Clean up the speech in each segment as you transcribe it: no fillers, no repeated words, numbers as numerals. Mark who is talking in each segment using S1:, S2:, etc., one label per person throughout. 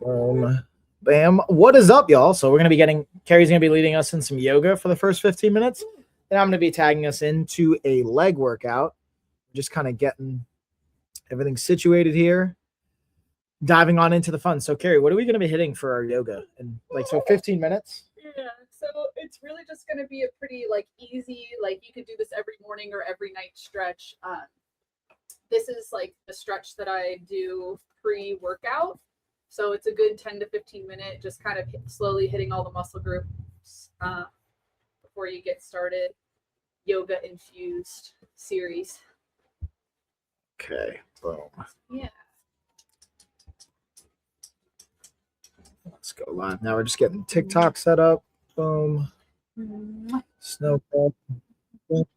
S1: Bam. What is up, y'all? So we're going to be Cari's going to be leading us in some yoga for the first 15 minutes. And I'm going to be tagging us into a leg workout. Just kind of getting everything situated here. Diving on into the fun. So Cari, what are we going to be hitting for our yoga? And 15 minutes?
S2: Yeah. So it's really just going to be a pretty easy, you could do this every morning or every night stretch. This is the stretch that I do pre-workout. So it's a good 10 to 15 minute, just kind of slowly hitting all the muscle groups before you get started. Yoga infused series.
S1: Okay. Boom.
S2: Yeah.
S1: Let's go live. Now we're just getting TikTok set up. Boom. Snowball. That's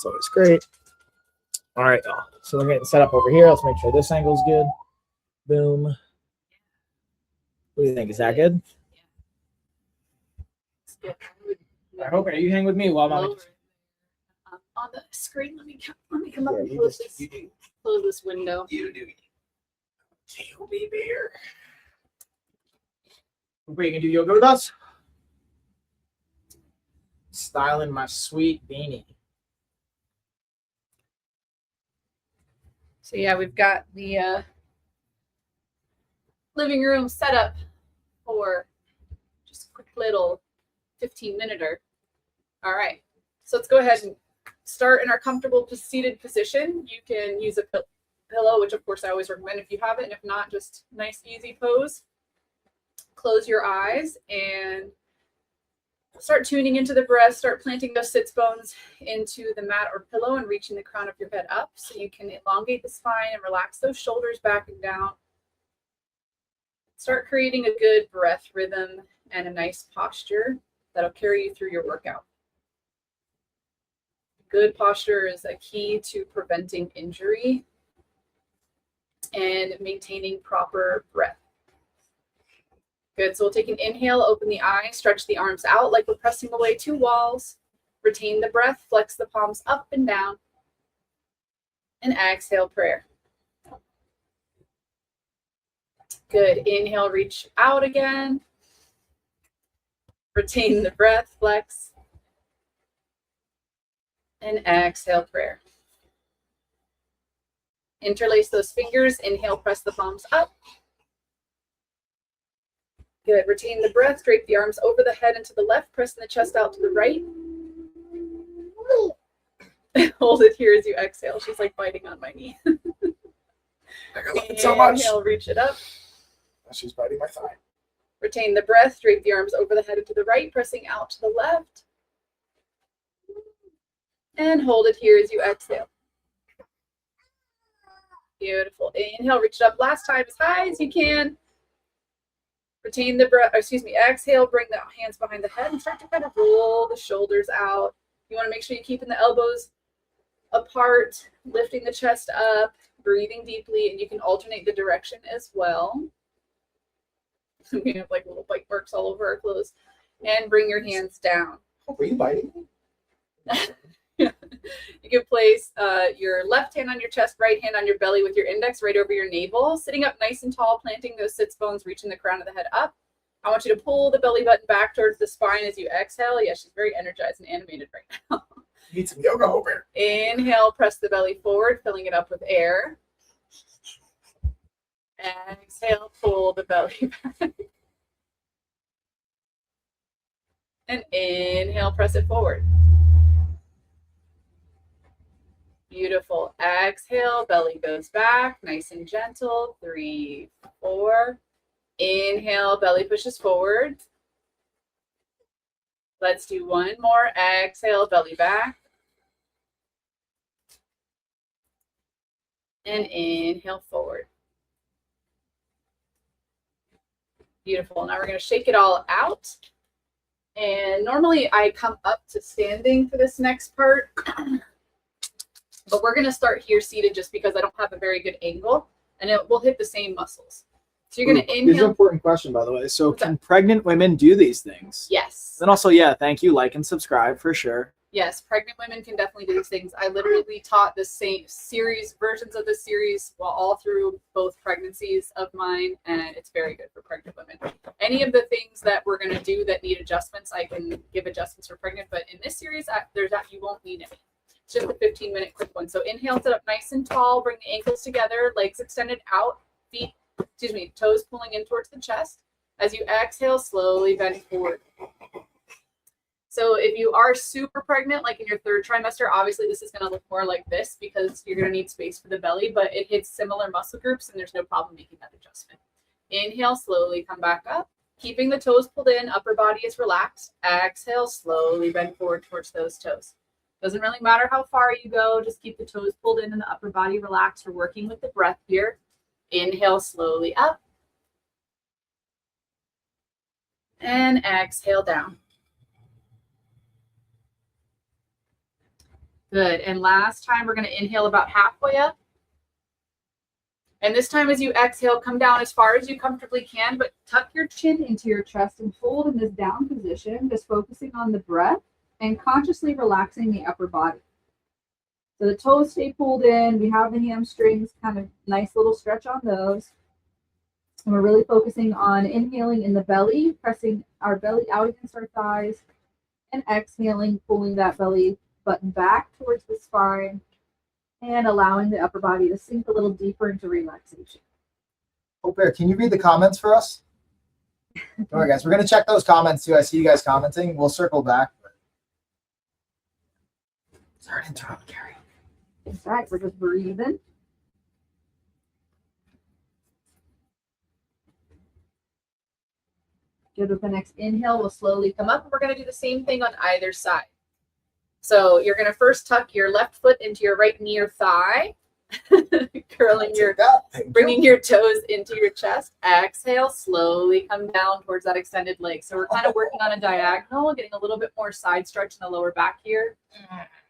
S1: always great. All right, y'all. So we're getting set up over here. Let's make sure this angle's good. Boom. What do you think? Is that good?
S2: Yeah.
S1: I hope. Are you hang with me while I'm
S2: on the screen? Let me come up and close this window.
S1: You do. You be here. Are you gonna do yoga with us? Styling my sweet beanie.
S2: So yeah, we've got the living room set up for just a quick little 15-minute. All right, so let's go ahead and start in our comfortable seated position. You can use a pillow, which of course I always recommend if you have it, and if not, just nice easy pose. Close your eyes and start tuning into the breath. Start planting those sits bones into the mat or pillow and reaching the crown of your head up so you can elongate the spine and relax those shoulders back and down. Start creating a good breath rhythm and a nice posture that'll carry you through your workout. Good posture is a key to preventing injury and maintaining proper breath. Good. So we'll take an inhale, open the eyes, stretch the arms out like we're pressing away two walls. Retain the breath, flex the palms up and down. And exhale, prayer. Good. Inhale, reach out again. Retain the breath, flex. And exhale, prayer. Interlace those fingers. Inhale, press the palms up. Good. Retain the breath. Drape the arms over the head and to the left. Pressing the chest out to the right. Hold it here as you exhale. She's biting on my knee.
S1: I love it so much.
S2: Inhale, reach it up.
S1: She's biting my thigh.
S2: Retain the breath. Drape the arms over the head and to the right. Pressing out to the left. And hold it here as you exhale. Beautiful. Inhale, reach it up last time as high as you can. Retain the breath, exhale, bring the hands behind the head and start to kind of roll the shoulders out. You want to make sure you're keeping the elbows apart, lifting the chest up, breathing deeply, and you can alternate the direction as well. We have little bite marks all over our clothes. And bring your hands down.
S1: Were you biting me?
S2: You can place your left hand on your chest, right hand on your belly with your index right over your navel, sitting up nice and tall, planting those sits bones, reaching the crown of the head up. I want you to pull the belly button back towards the spine as you exhale. Yeah, she's very energized and animated right now.
S1: Need some yoga over.
S2: Inhale, press the belly forward, filling it up with air. Exhale, pull the belly back. And inhale, press it forward. Beautiful. Exhale, belly goes back, nice and gentle. 3, 4. Inhale, belly pushes forward. Let's do one more. Exhale, belly back. And inhale forward. Beautiful. Now we're going to shake it all out. And normally I come up to standing for this next part. But we're going to start here seated just because I don't have a very good angle. And it will hit the same muscles. So you're going to inhale.
S1: Here's an important question, by the way. So can pregnant women do these things?
S2: Yes.
S1: Then also, yeah, thank you. Like and subscribe for sure.
S2: Yes, pregnant women can definitely do these things. I literally taught the same versions of the series all through both pregnancies of mine, and it's very good for pregnant women. Any of the things that we're going to do that need adjustments, I can give adjustments for pregnant, but in this series, you won't need any. It's just a 15-minute quick one. So inhale, sit up nice and tall, bring the ankles together, legs extended out, toes pulling in towards the chest. As you exhale, slowly bend forward. So if you are super pregnant, like in your 3rd trimester, obviously this is going to look more like this because you're going to need space for the belly, but it hits similar muscle groups and there's no problem making that adjustment. Inhale, slowly come back up, keeping the toes pulled in, upper body is relaxed. Exhale, slowly bend forward towards those toes. Doesn't really matter how far you go, just keep the toes pulled in and the upper body relaxed. We're working with the breath here. Inhale, slowly up. And exhale down. Good. And last time, we're going to inhale about halfway up. And this time, as you exhale, come down as far as you comfortably can, but tuck your chin into your chest and hold in this down position, just focusing on the breath and consciously relaxing the upper body. So the toes stay pulled in. We have the hamstrings, kind of nice little stretch on those. And we're really focusing on inhaling in the belly, pressing our belly out against our thighs, and exhaling, pulling that belly button back towards the spine and allowing the upper body to sink a little deeper into relaxation.
S1: Oh, Bear, can you read the comments for us? All right, guys, we're going to check those comments too. I see you guys commenting. We'll circle back. Sorry to interrupt, Cari.
S2: That's right. We're just breathing. Good. With the next inhale, we'll slowly come up. We're going to do the same thing on either side. So you're going to first tuck your left foot into your right knee or thigh, bringing your toes into your chest. Exhale, slowly come down towards that extended leg. So we're kind of working on a diagonal, getting a little bit more side stretch in the lower back here.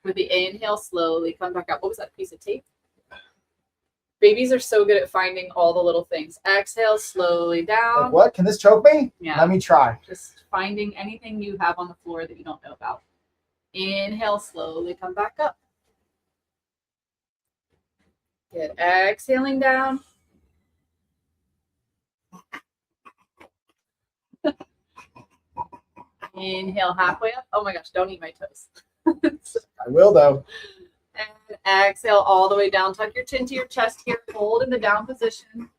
S2: With the inhale, slowly come back up. What was that piece of tape? Babies are so good at finding all the little things. Exhale, slowly down.
S1: Like what? Can this choke me?
S2: Yeah.
S1: Let me try.
S2: Just finding anything you have on the floor that you don't know about. Inhale, slowly come back up. Good. Exhaling down. Inhale, halfway up. Oh my gosh, don't eat my toes.
S1: I will, though.
S2: And exhale all the way down. Tuck your chin to your chest here. Hold in the down position.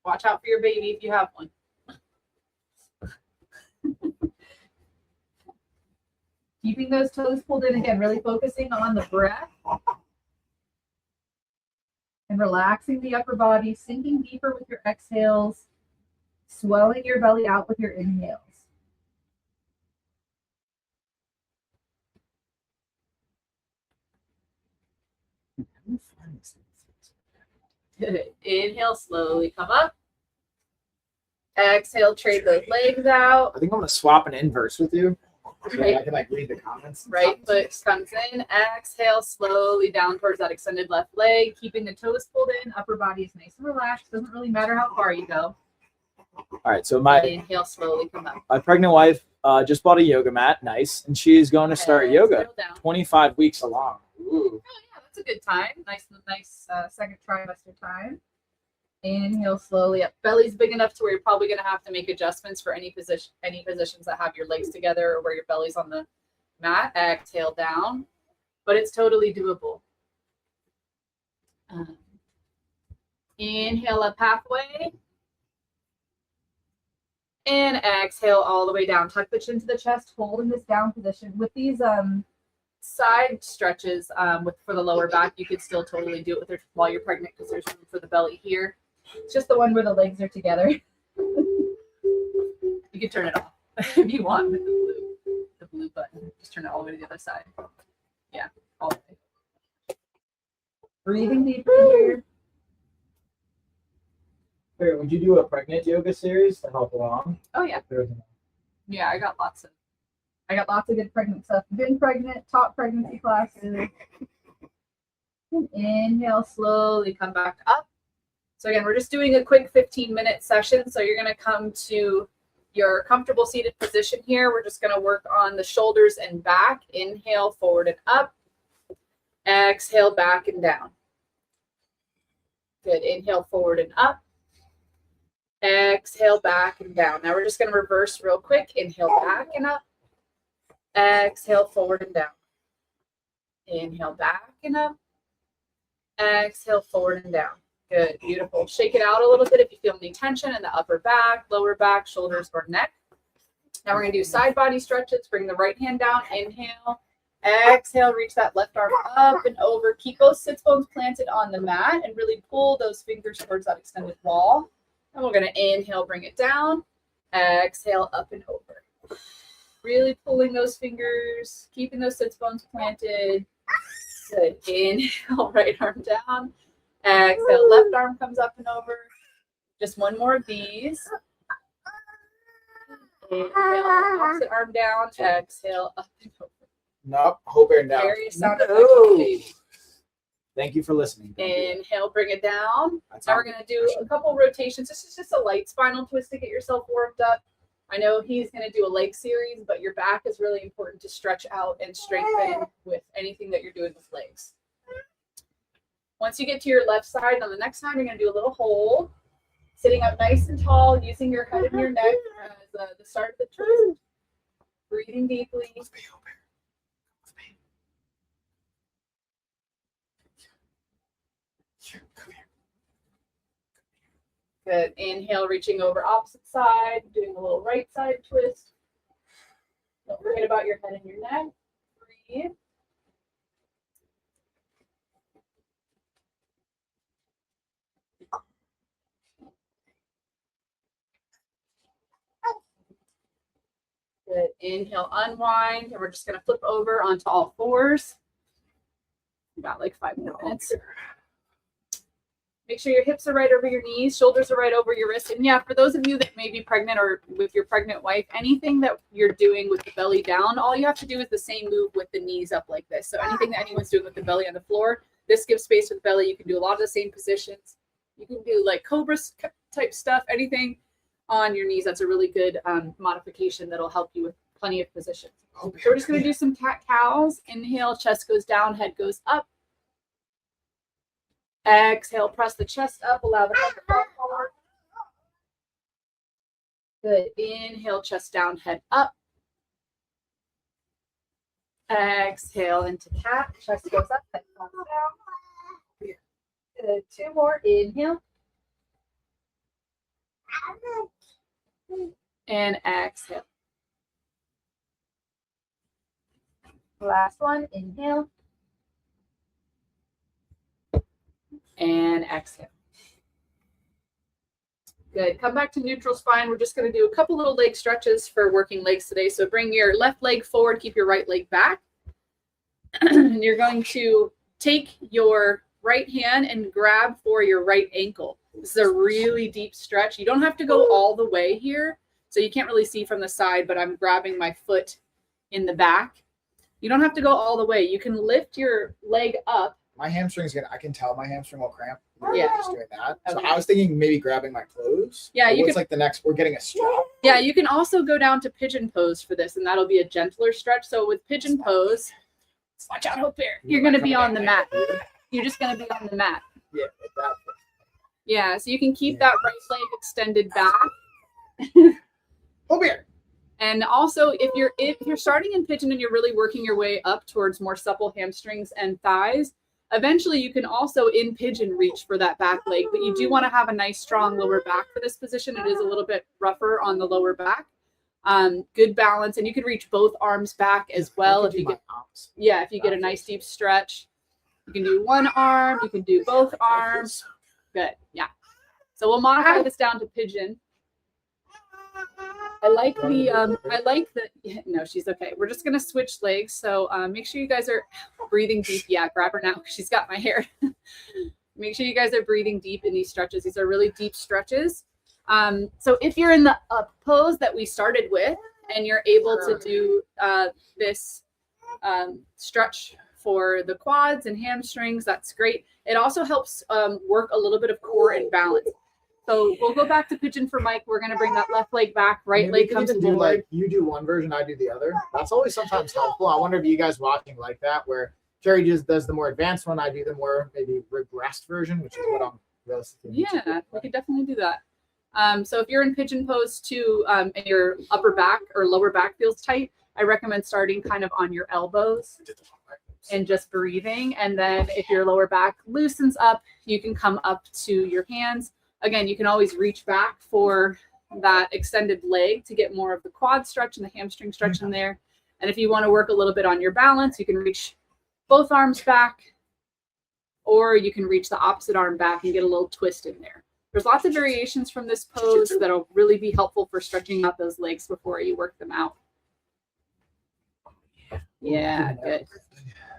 S2: Watch out for your baby if you have one. Keeping those toes pulled in again, really focusing on the breath. And relaxing the upper body, sinking deeper with your exhales, swelling your belly out with your inhales. Good. Inhale, slowly come up. Exhale, trade those legs out.
S1: I think I'm going to swap an inverse with you.
S2: Right.
S1: I can read the comments.
S2: Right foot comes in. Exhale, slowly down towards that extended left leg, keeping the toes pulled in. Upper body is nice and relaxed. Doesn't really matter how far you go.
S1: All right, so
S2: inhale, slowly come up.
S1: my pregnant wife just bought a yoga mat, nice, and she's going to start yoga. 25 weeks along. Ooh.
S2: Oh yeah, that's a good time. Nice second trimester time. Inhale slowly up. Belly's big enough to where you're probably going to have to make adjustments for any positions that have your legs together or where your belly's on the mat. Exhale down, but it's totally doable. Inhale up halfway. And exhale all the way down. Tuck the chin to the chest. Hold in this down position. With these side stretches for the lower back, you could still totally do it while you're pregnant because there's room for the belly here. It's just the one where the legs are together. You can turn it off if you want with the blue button. Just turn it all the way to the other side. Yeah, all the way. Breathing deeper here.
S1: Wait, would you do a pregnant yoga series to help along?
S2: Oh yeah. Yeah, I got lots of good pregnant stuff. Been pregnant, taught pregnancy classes. Inhale, slowly come back up. So again, we're just doing a quick 15-minute session. So you're going to come to your comfortable seated position here, we're just going to work on the shoulders and back. Inhale, forward and up. Exhale, back and down. Good. Inhale, forward and up. Exhale, back and down. Now we're just going to reverse real quick. Inhale, back and up. Exhale, forward and down. Inhale, back and up. Exhale, forward and down. Good. Beautiful. Shake it out a little bit if you feel any tension in the upper back, lower back, shoulders, or neck. Now we're going to do side body stretches. Bring the right hand down. Inhale. Exhale. Reach that left arm up and over. Keep those sits bones planted on the mat and really pull those fingers towards that extended wall. And we're going to inhale, bring it down. Exhale, up and over. Really pulling those fingers, keeping those sits bones planted. Good. Inhale, right arm down. Exhale, left arm comes up and over. Just one more of these. Inhale, opposite arm down. Exhale, up and over.
S1: Nope. Whole bear down.
S2: Various sound effects.
S1: Thank you for listening.
S2: Inhale, bring it down. Now we're going to do a couple rotations. This is just a light spinal twist to get yourself warmed up. I know he's going to do a leg series, but your back is really important to stretch out and strengthen with anything that you're doing with legs. Once you get to your left side, on the next time, you're going to do a little hold. Sitting up nice and tall, using your head and your neck as the start of the twist. Breathing deeply. Good. Inhale, reaching over opposite side, doing a little right side twist. Don't forget about your head and your neck. Breathe. Good. Inhale, unwind, and we're just going to flip over onto all fours. About like 5 more minutes. Make sure your hips are right over your knees, shoulders are right over your wrists. And yeah, for those of you that may be pregnant or with your pregnant wife, anything that you're doing with the belly down, all you have to do is the same move with the knees up like this. So anything that anyone's doing with the belly on the floor, this gives space for the belly. You can do a lot of the same positions. You can do like cobra type stuff, anything on your knees. That's a really good modification that'll help you with plenty of positions. So we're just going to do some cat cows. Inhale, chest goes down, head goes up. Exhale, press the chest up, allow the head to fall forward. Good. Inhale, chest down, head up. Exhale into cat. Chest goes up, head comes down. Good. 2 more. Inhale. And exhale. Last one. Inhale. And exhale. Good. Come back to neutral spine. We're just going to do a couple little leg stretches for working legs today. So bring your left leg forward, keep your right leg back. And you're going to take your right hand and grab for your right ankle. This is a really deep stretch. You don't have to go all the way here. So you can't really see from the side, but I'm grabbing my foot in the back. You don't have to go all the way. You can lift your leg up.
S1: My hamstring's I can tell my hamstring will cramp.
S2: Yeah.
S1: Just doing that. So
S2: Okay.
S1: I was thinking maybe grabbing my clothes.
S2: Yeah, you
S1: What's
S2: can.
S1: like the next? We're getting a strap.
S2: Yeah, you can also go down to pigeon pose for this, and that'll be a gentler stretch. So with pigeon pose, watch out, Hope Bear. You're going to be on the mat. You're just going to be on the mat.
S1: Yeah, like that.
S2: Yeah, so you can keep that right leg extended back.
S1: Hope Bear.
S2: And also, if you're starting in pigeon and you're really working your way up towards more supple hamstrings and thighs, eventually you can also in pigeon reach for that back leg, but you do want to have a nice strong lower back for this position. It is a little bit rougher on the lower back. Good balance, and you can reach both arms back as well if you get if you get a nice deep stretch. You can do one arm, you can do both arms. Good. Yeah. So we'll modify this down to pigeon. I like no, she's okay. We're just going to switch legs. So make sure you guys are breathing deep. Yeah, grab her now. She's got my hair. Make sure you guys are breathing deep in these stretches. These are really deep stretches. So if you're in the up pose that we started with and you're able to do this stretch for the quads and hamstrings, that's great. It also helps work a little bit of core and balance. So we'll go back to pigeon for Mike. We're going to bring that left leg back, right
S1: Maybe
S2: leg
S1: we can
S2: comes
S1: even do
S2: forward.
S1: like you do one version, I do the other. That's always sometimes helpful. I wonder if you guys watching like that, where Cari just does the more advanced one, I do the more maybe regressed version, which is what I'm realistically.
S2: Yeah, we could definitely do that. So if you're in pigeon pose too, and your upper back or lower back feels tight, I recommend starting kind of on your elbows and just breathing. And then if your lower back loosens up, you can come up to your hands. Again, you can always reach back for that extended leg to get more of the quad stretch and the hamstring stretch in there. And if you want to work a little bit on your balance, you can reach both arms back, or you can reach the opposite arm back and get a little twist in there. There's lots of variations from this pose that'll really be helpful for stretching out those legs before you work them out. Yeah, good.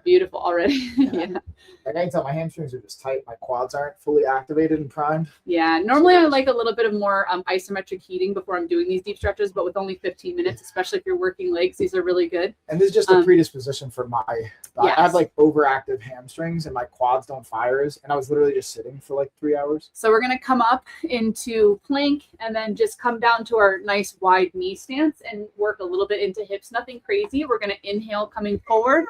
S2: Beautiful already. Yeah.
S1: Like I can tell my hamstrings are just tight. My quads aren't fully activated and primed.
S2: Yeah. Normally I like a little bit of more isometric heating before I'm doing these deep stretches, but with only 15 minutes, especially if you're working legs, these are really good.
S1: And this is just a predisposition for my,
S2: yes.
S1: I have like overactive hamstrings and my quads don't fire as, and I was literally just sitting for like 3 hours.
S2: So we're going to come up into plank and then just come down to our nice wide knee stance and work a little bit into hips. Nothing crazy. We're going to inhale coming forward,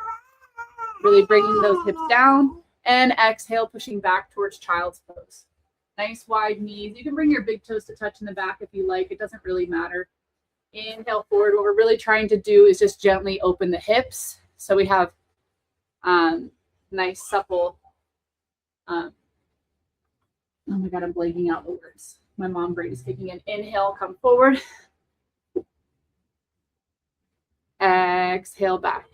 S2: really bringing those hips down, and exhale pushing back towards child's pose. Nice wide knees. You can bring your big toes to touch in the back if you like. It doesn't really matter. Inhale forward. What we're really trying to do is just gently open the hips. So we have nice supple. Oh my God, I'm blanking out the words. My mom brain is kicking in. Inhale, come forward. Exhale back.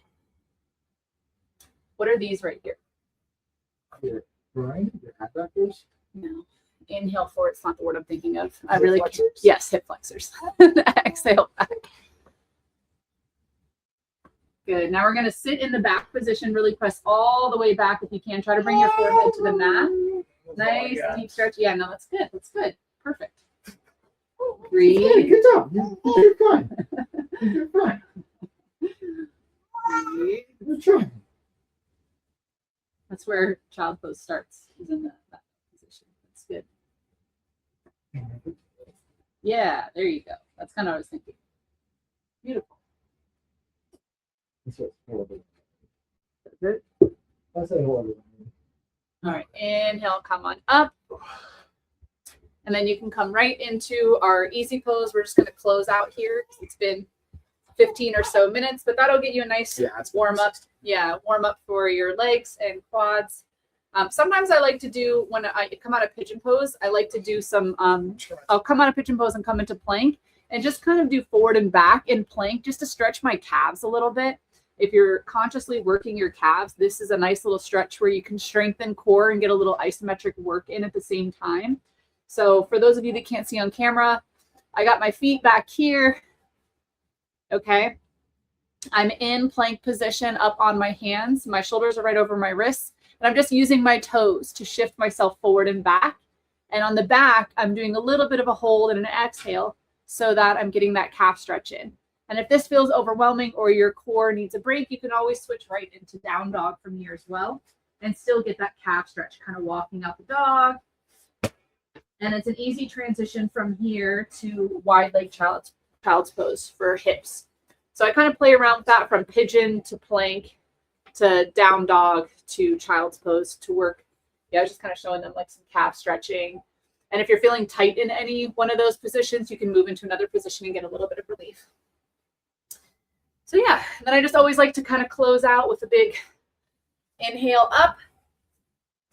S2: What are these right here?
S1: Your groin, your adductors?
S2: No. Inhale forward. It's not the word I'm thinking of. I
S1: Hip
S2: really
S1: flexors?
S2: Yes, hip flexors. Exhale back. Good. Now we're going to sit in the back position. Really press all the way back if you can. Try to bring your forehead to the mat. Nice deep stretch. Yeah, no, that's good. That's good. Perfect. Breathe.
S1: Good job. You're fine. You're fine.
S2: Breathe.
S1: Good job.
S2: That's where child pose starts, is in that position. That's good. Yeah, there you go. That's kind of what I was thinking. Beautiful.
S1: That's horrible.
S2: Good.
S1: That's horrible.
S2: All right, inhale, come on up. And then you can come right into our easy pose. We're just going to close out here. It's been 15 or so minutes, but that'll get you a nice warm up. Yeah, warm up for your legs and quads. Sometimes I like to do, when I come out of pigeon pose, I like to do some, I'll come out of pigeon pose and come into plank and just kind of do forward and back in plank just to stretch my calves a little bit. If you're consciously working your calves, this is a nice little stretch where you can strengthen core and get a little isometric work in at the same time. So for those of you that can't see on camera, I got my feet back here. Okay. I'm in plank position up on my hands. My shoulders are right over my wrists. And I'm just using my toes to shift myself forward and back. And on the back, I'm doing a little bit of a hold and an exhale so that I'm getting that calf stretch in. And if this feels overwhelming or your core needs a break, you can always switch right into down dog from here as well and still get that calf stretch, kind of walking out the dog. And it's an easy transition from here to wide leg child's pose for hips. So I kind of play around with that from pigeon to plank to down dog to child's pose to work. Yeah, I was just kind of showing them like some calf stretching. And if you're feeling tight in any one of those positions, you can move into another position and get a little bit of relief. So yeah, then I just always like to kind of close out with a big inhale up,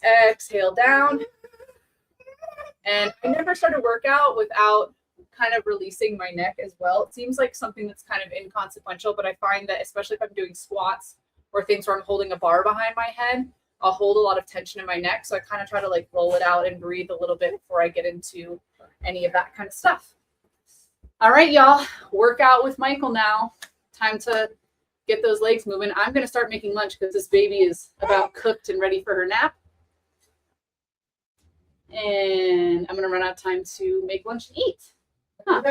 S2: exhale down. And I never start a workout without kind of releasing my neck as well. It seems like something that's kind of inconsequential, but I find that especially if I'm doing squats or things where I'm holding a bar behind my head, I'll hold a lot of tension in my neck. So I kind of try to like roll it out and breathe a little bit before I get into any of that kind of stuff. All right, y'all, workout with Michael now. Time to get those legs moving. I'm going to start making lunch because this baby is about cooked and ready for her nap. And I'm going to run out of time to make lunch and eat. Huh.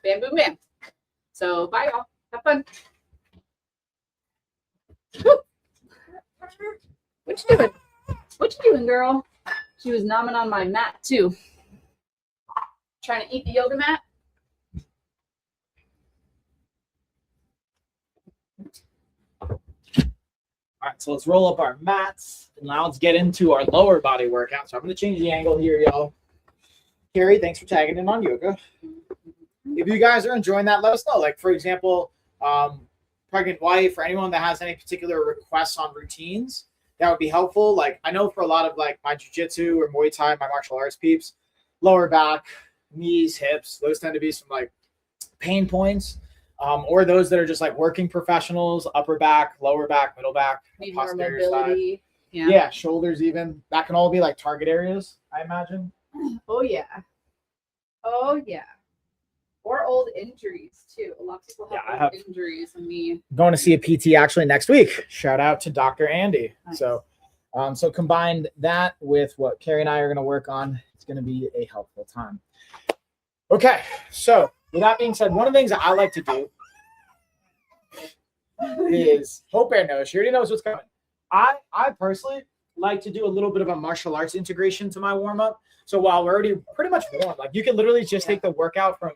S2: Bam, boom, bam. So bye, y'all. Have fun. Woo. What you doing? What you doing, girl? She was nomming on my mat, too. trying to eat the yoga mat.
S1: All right, so let's roll up our mats, and now let's get into our lower body workout. So I'm going to change the angle here, y'all. Cari, thanks for tagging in on yoga. If you guys are enjoying that, let us know. Like, for example, pregnant wife or anyone that has any particular requests on routines, that would be helpful. Like, I know for a lot of like my jiu-jitsu or Muay Thai, my martial arts peeps, lower back, knees, hips, those tend to be some like pain points. Or those that are just like working professionals, upper back, lower back, middle back,
S2: Need more
S1: posterior
S2: mobility.
S1: side.
S2: Yeah.
S1: Yeah, shoulders even. That can all be like target areas, I imagine.
S2: Oh yeah. Oh yeah. Or old injuries too. A lot of people have
S1: Yeah,
S2: old injuries. And me.
S1: Going to see a PT actually next week. Shout out to Dr. Andy.
S2: Nice.
S1: So combined that with what Cari and I are going to work on, it's going to be a helpful time. Okay, so with that being said, one of the things that I like to do is Hope Air knows. She already knows what's coming. I personally like to do a little bit of a martial arts integration to my warm-up. So while we're already pretty much warm, like you can literally just take the workout from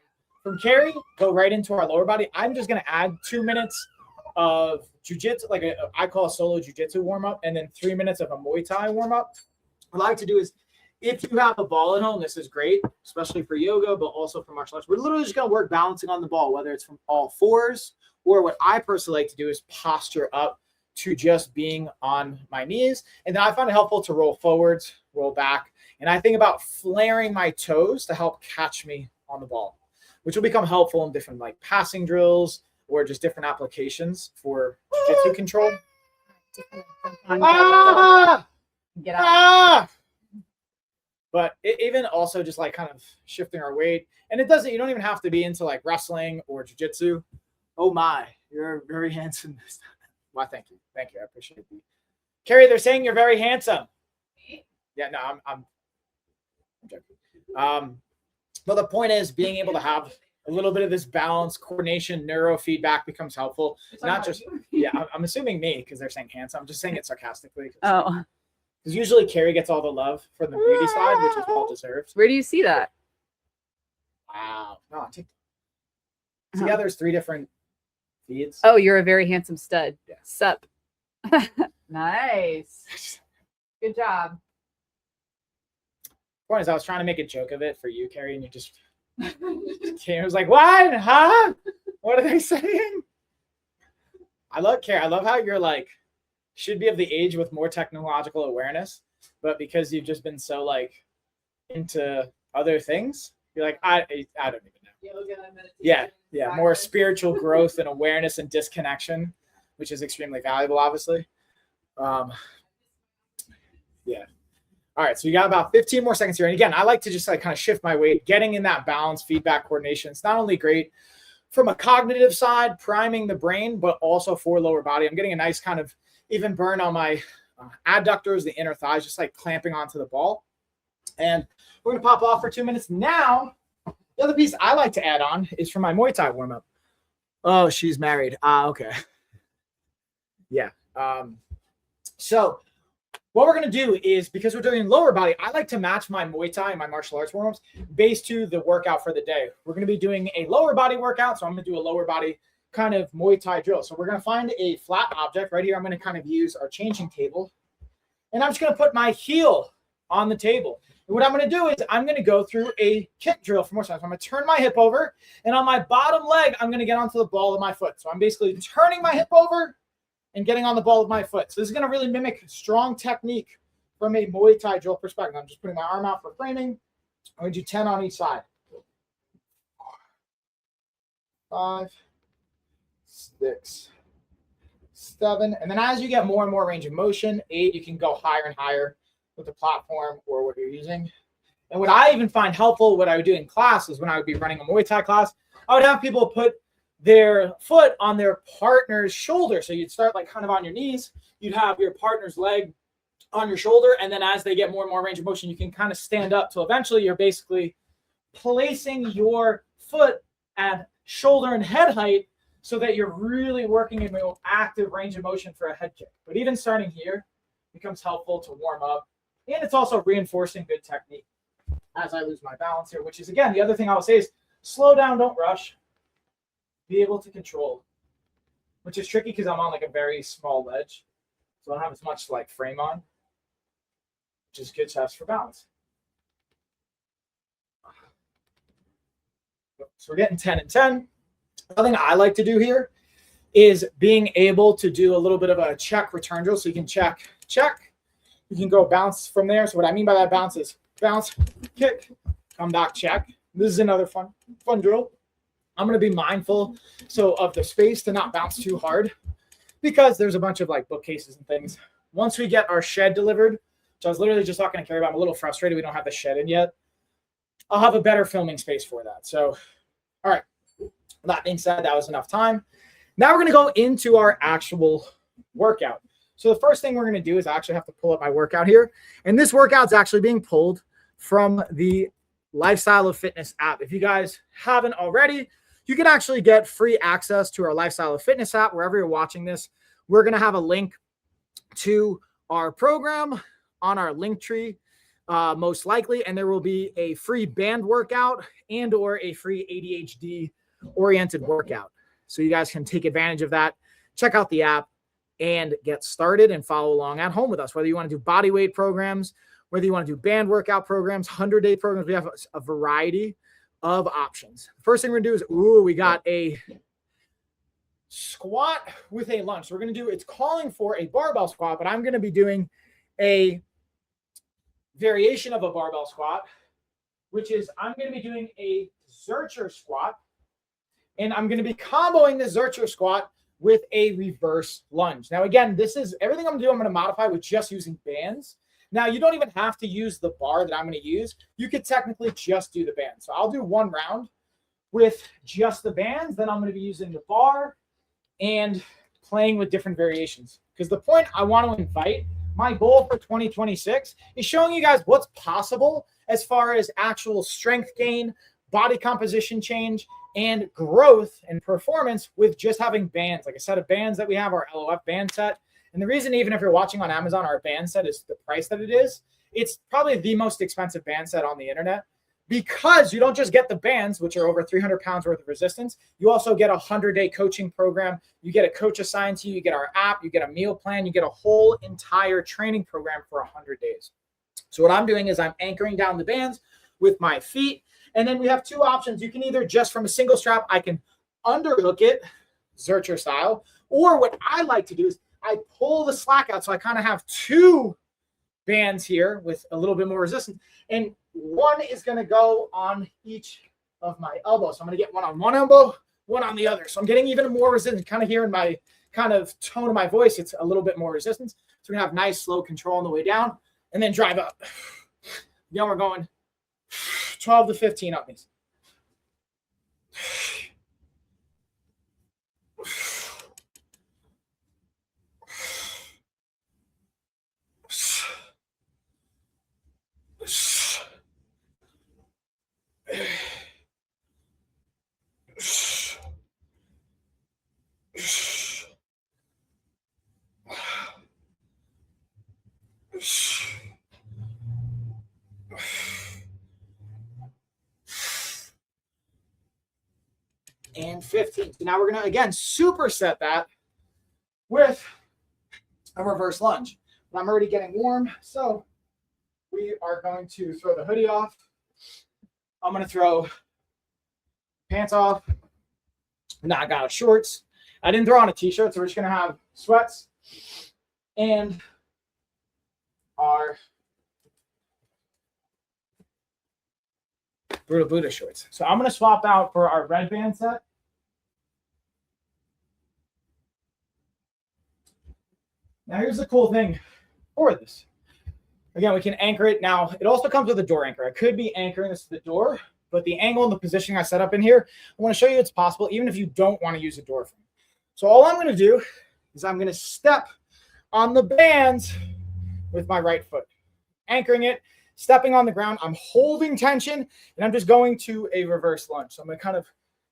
S1: Cari, go right into our lower body. I'm just going to add 2 minutes of jiu-jitsu, like I call a solo jiu-jitsu warm-up, and then 3 minutes of a Muay Thai warm-up. What I like to do is, if you have a ball at home, this is great, especially for yoga, but also for martial arts. We're literally just going to work balancing on the ball, whether it's from all fours, or what I personally like to do is posture up to just being on my knees. And then I find it helpful to roll forwards, roll back. And I think about flaring my toes to help catch me on the ball, which will become helpful in different like passing drills or just different applications for jiu-jitsu control.
S2: Get out.
S1: But even also just like kind of shifting our weight. And you don't even have to be into like wrestling or jiu-jitsu. Oh my, you're very handsome. Well, thank you. I appreciate you. Cari, they're saying you're very handsome. Yeah, no, I'm joking. But the point is being able to have a little bit of this balance, coordination, neurofeedback becomes helpful. Not just, I'm assuming me because they're saying handsome. I'm just saying it sarcastically.
S2: Oh.
S1: Because usually Cari gets all the love from the beauty side, which is well deserved.
S2: Where do you see that?
S1: Wow. No, on TikTok. See how there's 3 different feeds?
S2: Oh, you're a very handsome stud.
S1: Yeah.
S2: Sup. Nice. Good job.
S1: Point is, I was trying to make a joke of it for you, Cari, and you just came. I was like, what? Huh? What are they saying? I love Cari. I love how you're like, should be of the age with more technological awareness, but because you've just been so like into other things, you're like, I don't even know. Yoga, yeah, more spiritual growth and awareness and disconnection, which is extremely valuable, obviously. Yeah. All right, so you got about 15 more seconds here. And again, I like to just like kind of shift my weight, getting in that balance, feedback, coordination. It's not only great from a cognitive side, priming the brain, but also for lower body. I'm getting a nice kind of even burn on my adductors, the inner thighs, just like clamping onto the ball. And we're going to pop off for 2 minutes. Now, the other piece I like to add on is for my Muay Thai warm-up. Oh, she's married. Okay. Yeah. So what we're going to do is, because we're doing lower body, I like to match my Muay Thai and my martial arts warm-ups based to the workout for the day. We're going to be doing a lower body workout, so I'm going to do a lower body kind of Muay Thai drill. So we're going to find a flat object right here. I'm going to kind of use our changing table, and I'm just going to put my heel on the table. And what I'm going to do is I'm going to go through a kick drill for more times. So I'm going to turn my hip over, and on my bottom leg, I'm going to get onto the ball of my foot. So I'm basically turning my hip over and getting on the ball of my foot. So this is going to really mimic strong technique from a Muay Thai drill perspective. I'm just putting my arm out for framing. I'm going to do 10 on each side. 5, 6, 7. And then as you get more and more range of motion, 8, you can go higher and higher with the platform or what you're using. And what I even find helpful, what I would do in class is when I would be running a Muay Thai class, I would have people put their foot on their partner's shoulder. So you'd start like kind of on your knees. You'd have your partner's leg on your shoulder. And then as they get more and more range of motion, you can kind of stand up till eventually you're basically placing your foot at shoulder and head height so that you're really working in an active range of motion for a head kick. But even starting here becomes helpful to warm up. And it's also reinforcing good technique. as I lose my balance here, which is, again, the other thing I will say is slow down, don't rush. Be able to control, which is tricky because I'm on like a very small ledge. So I don't have as much like frame on, which is good test for balance. So we're getting 10 and 10. Another thing I like to do here is being able to do a little bit of a check return drill. So you can check, you can go bounce from there. So what I mean by that bounce is bounce, kick, come back, check. This is another fun drill. I'm going to be mindful of the space to not bounce too hard because there's a bunch of like bookcases and things. Once we get our shed delivered, which I was literally just talking to Cari about, I'm a little frustrated we don't have the shed in yet. I'll have a better filming space for that. So, all right. That being said, that was enough time. Now we're going to go into our actual workout. So the first thing we're going to do is I actually have to pull up my workout here. And this workout is actually being pulled from the Lifestyle of Fitness app. If you guys haven't already, you can actually get free access to our Lifestyle of Fitness app wherever you're watching this. We're going to have a link to our program on our link tree, most likely, and there will be a free band workout and or a free ADHD oriented workout. So you guys can take advantage of that. Check out the app and get started and follow along at home with us. Whether you want to do body weight programs, whether you want to do band workout programs, 100-day programs, we have a variety of options. First thing we're going to do is, we got a squat with a lunge. So we're going to do, it's calling for a barbell squat, but I'm going to be doing a variation of a barbell squat, which is I'm going to be doing a Zercher squat, and I'm going to be comboing the Zercher squat with a reverse lunge. Now, again, this is everything I'm going to do. I'm going to modify with just using bands. Now, you don't even have to use the bar that I'm going to use. You could technically just do the bands. So I'll do one round with just the bands. Then I'm going to be using the bar and playing with different variations. Because the point I want to invite, my goal for 2026 is showing you guys what's possible as far as actual strength gain, body composition change, and growth and performance with just having bands. Like a set of bands that we have, our LOF band set. And the reason, even if you're watching on Amazon, our band set is the price that it is. It's probably the most expensive band set on the internet because you don't just get the bands, which are over 300 pounds worth of resistance. You also get a 100-day coaching program. You get a coach assigned to you. You get our app. You get a meal plan. You get a whole entire training program for 100 days. So what I'm doing is I'm anchoring down the bands with my feet. And then we have two options. You can either just from a single strap, I can underhook it, Zercher style, or what I like to do is I pull the slack out. So I kind of have two bands here with a little bit more resistance. And one is going to go on each of my elbows. So I'm going to get one on one elbow, one on the other. So I'm getting even more resistance. Kind of hearing my kind of tone of my voice, it's a little bit more resistance. So we're going to have nice, slow control on the way down and then drive up. Then we're going 12 to 15 up these. And 15. So now we're going to, again, superset that with a reverse lunge. But I'm already getting warm, so we are going to throw the hoodie off. I'm going to throw pants off. Now I got shorts. I didn't throw on a t-shirt, so we're just going to have sweats and our Brutal Buddha shorts. So I'm going to swap out for our red band set. Now here's the cool thing for this. Again, we can anchor it. Now, it also comes with a door anchor. I could be anchoring this to the door, but the angle and the positioning I set up in here, I want to show you it's possible even if you don't want to use a door frame. So all I'm going to do is I'm going to step on the bands with my right foot, anchoring it, stepping on the ground. I'm holding tension, and I'm just going to a reverse lunge. So I'm going to kind of,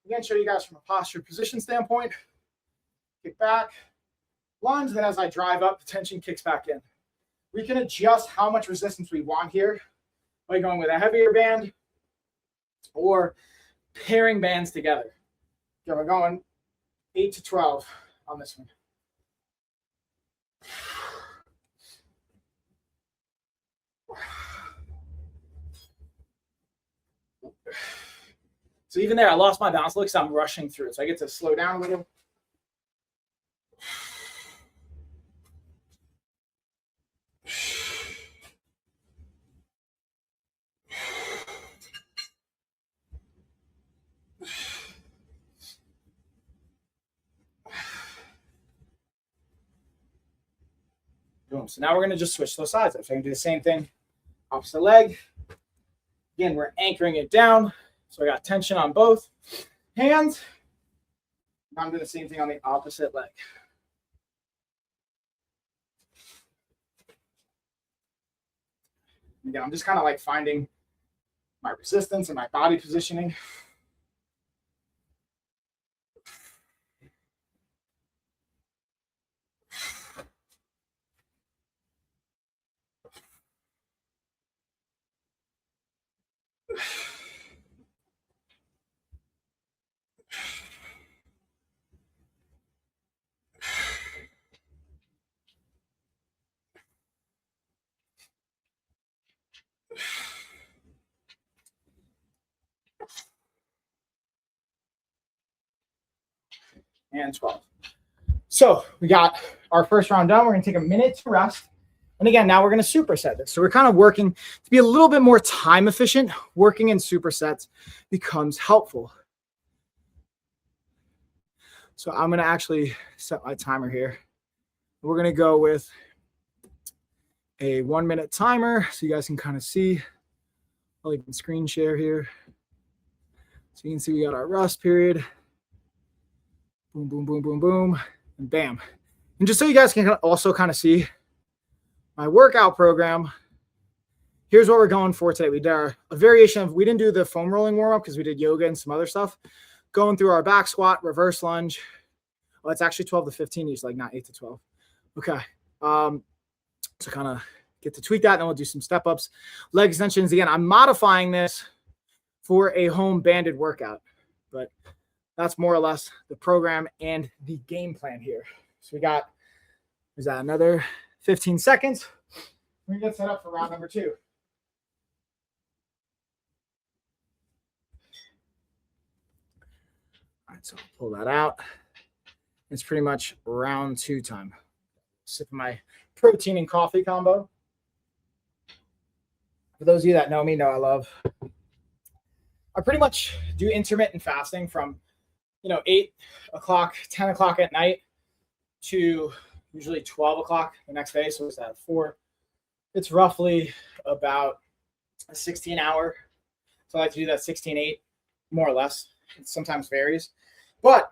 S1: again, show you guys from a posture position standpoint. Kick back, lunge, then as I drive up, the tension kicks back in. We can adjust how much resistance we want here by going with a heavier band or pairing bands together. Okay, we're going 8 to 12 on this one. So even there, I lost my balance. Looks like I'm rushing through it. So I get to slow down a little. Boom. So now we're going to just switch those sides. So I'm going to do the same thing. Opposite leg. Again, we're anchoring it down. So I got tension on both hands. Now I'm doing the same thing on the opposite leg. Again, I'm just kind of like finding my resistance and my body positioning. And 12. So we got our first round done. We're going to take a minute to rest. And again, now we're going to superset this. So we're kind of working to be a little bit more time efficient. Working in supersets becomes helpful. So I'm going to actually set my timer here. We're going to go with a 1 minute timer so you guys can kind of see. I'll even screen share here. So you can see we got our rest period. Boom, boom, boom, boom, boom, and bam. And just so you guys can also kind of see my workout program, here's what we're going for today. We did a variation of, we didn't do the foam rolling warm-up because we did yoga and some other stuff. Going through our back squat, reverse lunge. Well, it's actually 12 to 15 each, like not 8 to 12. Okay. So kind of get to tweak that, and then we'll do some step-ups. Leg extensions. Again, I'm modifying this for a home banded workout, but that's more or less the program and the game plan here. So we got, is that another 15 seconds? We're going to get set up for round number 2. All right, so I'll pull that out. It's pretty much round 2 time. Sip of my protein and coffee combo. For those of you that know me, know I pretty much do intermittent fasting from 8 o'clock, 10 o'clock at night to usually 12 o'clock the next day. So it's at 4. It's roughly about a 16 hour. So I like to do that 16-8, more or less. It sometimes varies. But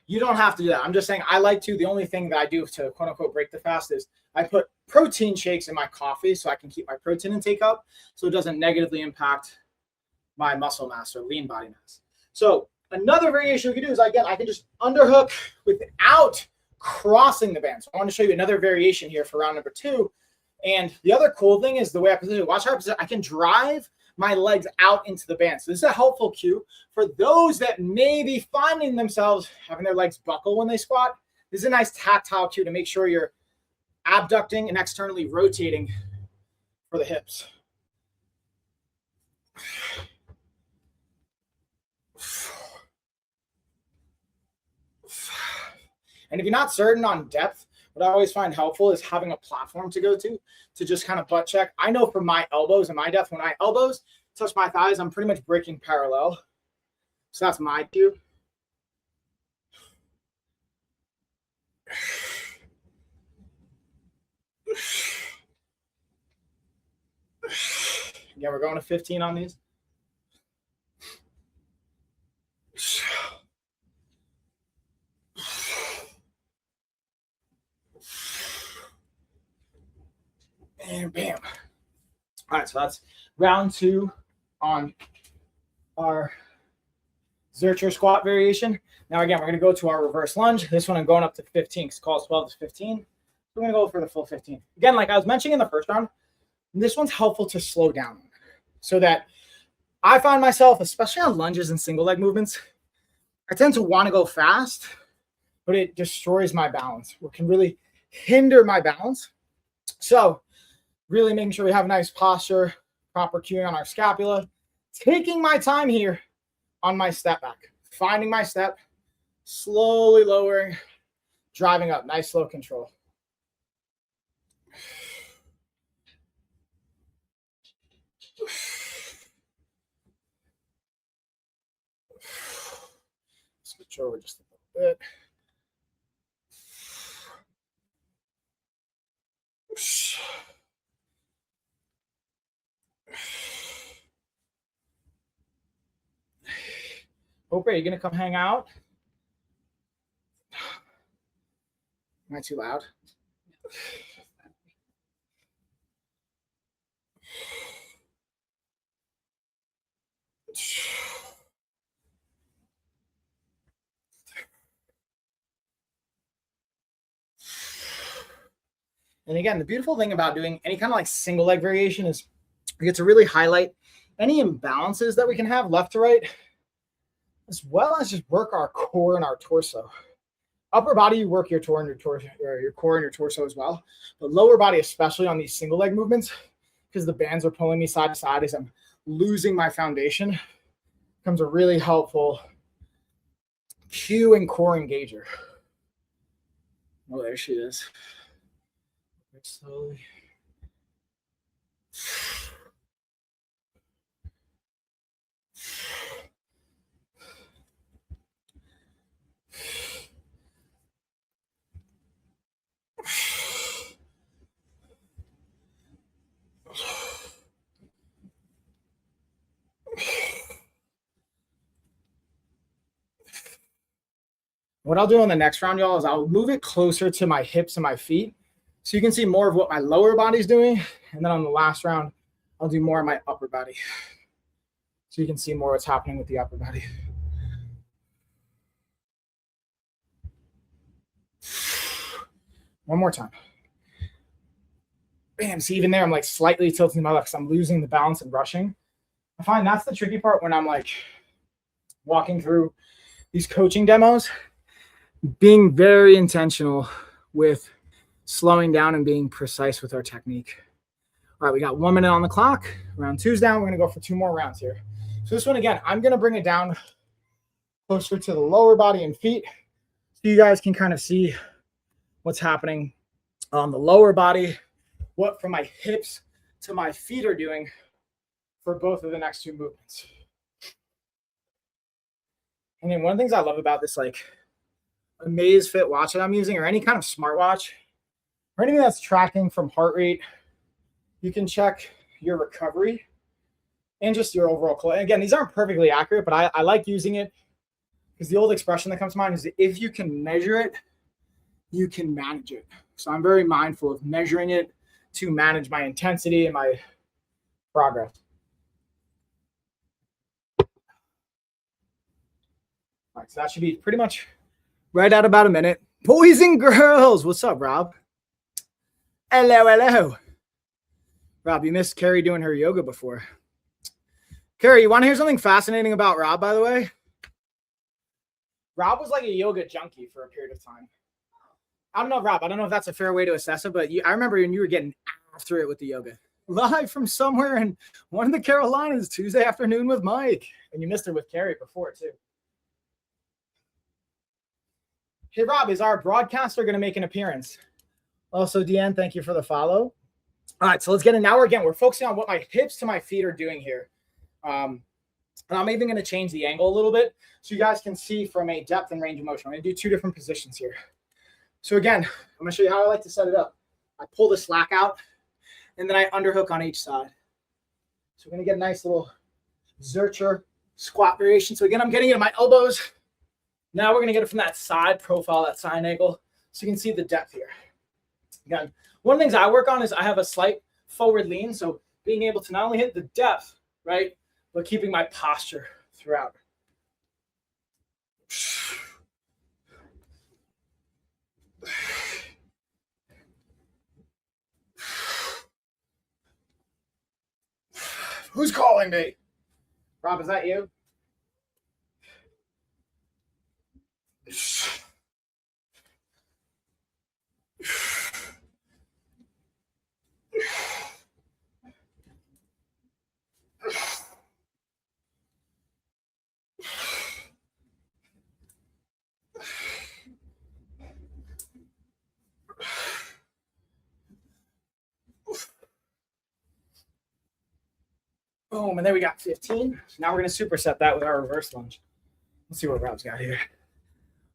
S1: you don't have to do that. I'm just saying I like to. The only thing that I do to quote unquote break the fast is I put protein shakes in my coffee so I can keep my protein intake up so it doesn't negatively impact my muscle mass or lean body mass. So another variation we can do is, again, I can just underhook without crossing the band. So I want to show you another variation here for round number 2. And the other cool thing is the way I position it. Watch how I position. I can drive my legs out into the band. So this is a helpful cue for those that may be finding themselves having their legs buckle when they squat. This is a nice tactile cue to make sure you're abducting and externally rotating for the hips. And if you're not certain on depth, what I always find helpful is having a platform to go to just kind of butt check. I know for my elbows and my depth, when my elbows touch my thighs, I'm pretty much breaking parallel. So that's my cue. Yeah, we're going to 15 on these. And bam. All right, so that's round 2 on our Zercher squat variation. Now, again, we're going to go to our reverse lunge. This one I'm going up to 15 because it calls 12 to 15. We're going to go for the full 15. Again, like I was mentioning in the first round, And this one's helpful to slow down so that I find myself, especially on lunges and single leg movements, I tend to want to go fast, but it destroys my balance, or can really hinder my balance. So really making sure we have a nice posture, proper cueing on our scapula, taking my time here on my step back, finding my step, slowly lowering, driving up, nice slow control. Switch over just a little bit. Hope, are you gonna come hang out? Am I too loud? And again, the beautiful thing about doing any kind of like single leg variation is we get to really highlight any imbalances that we can have left to right, as well as just work our core and our torso. Upper body, you work your core and your torso, or your core and your torso as well. But lower body, especially on these single leg movements, because the bands are pulling me side to side as I'm losing my foundation, becomes a really helpful cue and core engager. Oh, there she is. Slowly. What I'll do on the next round, y'all, is I'll move it closer to my hips and my feet so you can see more of what my lower body's doing. And then on the last round, I'll do more of my upper body so you can see more what's happening with the upper body. One more time. Bam, see, even there, I'm like slightly tilting my left because I'm losing the balance and rushing. I find that's the tricky part when I'm like walking through these coaching demos, being very intentional with slowing down and being precise with our technique. All right, we got 1 minute on the clock. Round two's down. We're going to go for 2 more rounds here. So this one, again, I'm going to bring it down closer to the lower body and feet so you guys can kind of see what's happening on the lower body, what from my hips to my feet are doing for both of the next 2 movements. And then one of the things I love about this like Amaze Fit watch that I'm using, or any kind of smartwatch, or anything that's tracking from heart rate, you can check your recovery and just your overall. Again, these aren't perfectly accurate, but I like using it because the old expression that comes to mind is if you can measure it, you can manage it. So I'm very mindful of measuring it to manage my intensity and my progress. All right, so that should be pretty much right at about a minute. Boys and girls, what's up, Rob? Hello, hello. Rob, you missed Cari doing her yoga before. Cari, you want to hear something fascinating about Rob, by the way? Rob was like a yoga junkie for a period of time. I don't know, Rob. I don't know if that's a fair way to assess it, but I remember when you were getting after it with the yoga. Live from somewhere in one of the Carolinas, Tuesday afternoon with Mike. And you missed it with Cari before, too. Hey, Rob, is our broadcaster going to make an appearance? Also, Deanne, thank you for the follow. All right, so let's get in. Now we're focusing on what my hips to my feet are doing here. And I'm even going to change the angle a little bit so you guys can see from a depth and range of motion. I'm going to do 2 different positions here. So again, I'm going to show you how I like to set it up. I pull the slack out, and then I underhook on each side. So we're going to get a nice little Zercher squat variation. So again, I'm getting it at my elbows. Now we're going to get it from that side profile, that side angle, so you can see the depth here. Again, one of the things I work on is I have a slight forward lean, so being able to not only hit the depth, right, but keeping my posture throughout. Who's calling me? Rob, is that you? Boom, and then we got 15. Now we're gonna superset that with our reverse lunge. Let's see what Rob's got here.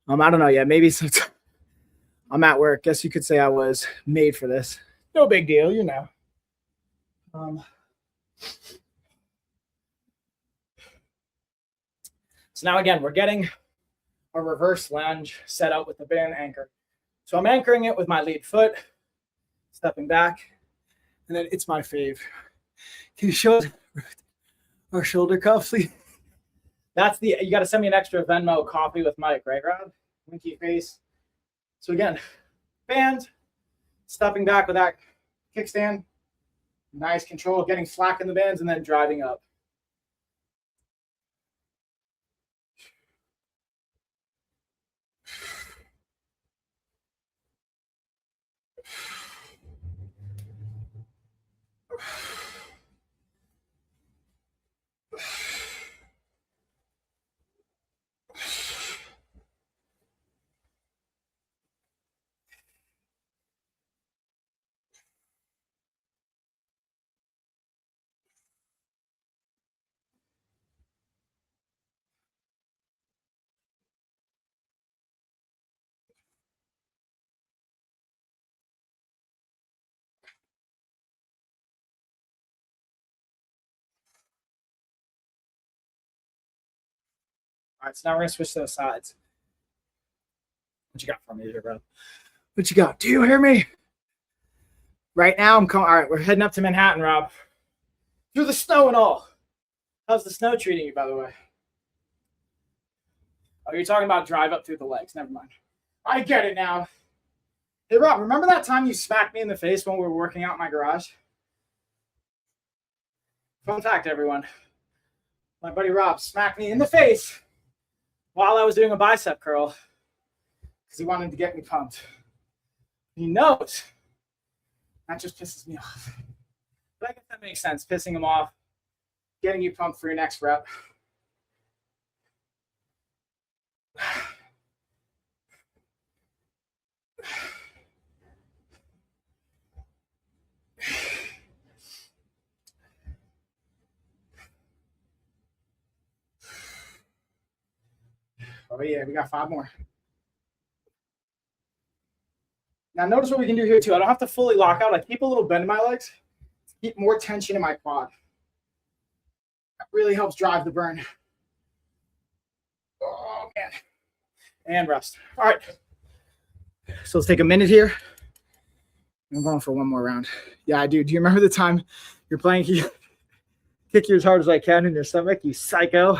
S1: I don't know yet. Maybe since I'm at work, guess you could say I was made for this. No big deal, you know. So now again, we're getting a reverse lunge set up with the band anchor. So I'm anchoring it with my lead foot, stepping back, and then it's my fave. Can you show us our shoulder cuff, please? That's the, you got to send me an extra Venmo coffee with Mike, right, Rob? Winky face. So again, band, stepping back with that kickstand. Nice control, getting slack in the bands and then driving up. All right, so now we're gonna switch to the sides. What you got for me here, bro? What you got? Do you hear me? Right now, I'm coming. All right, we're heading up to Manhattan, Rob. Through the snow and all. How's the snow treating you, by the way? Oh, you're talking about drive up through the legs. Never mind. I get it now. Hey, Rob, remember that time you smacked me in the face when we were working out in my garage? Fun fact, everyone. My buddy Rob smacked me in the face while I was doing a bicep curl because he wanted to get me pumped. He knows. That just pisses me off. But I guess that makes sense. Pissing him off, getting you pumped for your next rep. Oh yeah, we got 5 more. Now notice what we can do here too. I don't have to fully lock out. I keep a little bend in my legs to keep more tension in my quad. That really helps drive the burn. Oh man. And rest. All right. So let's take a minute here. I'm going for one more round. Yeah, I do. Do you remember the time you're playing kick you as hard as I can in your stomach, you psycho?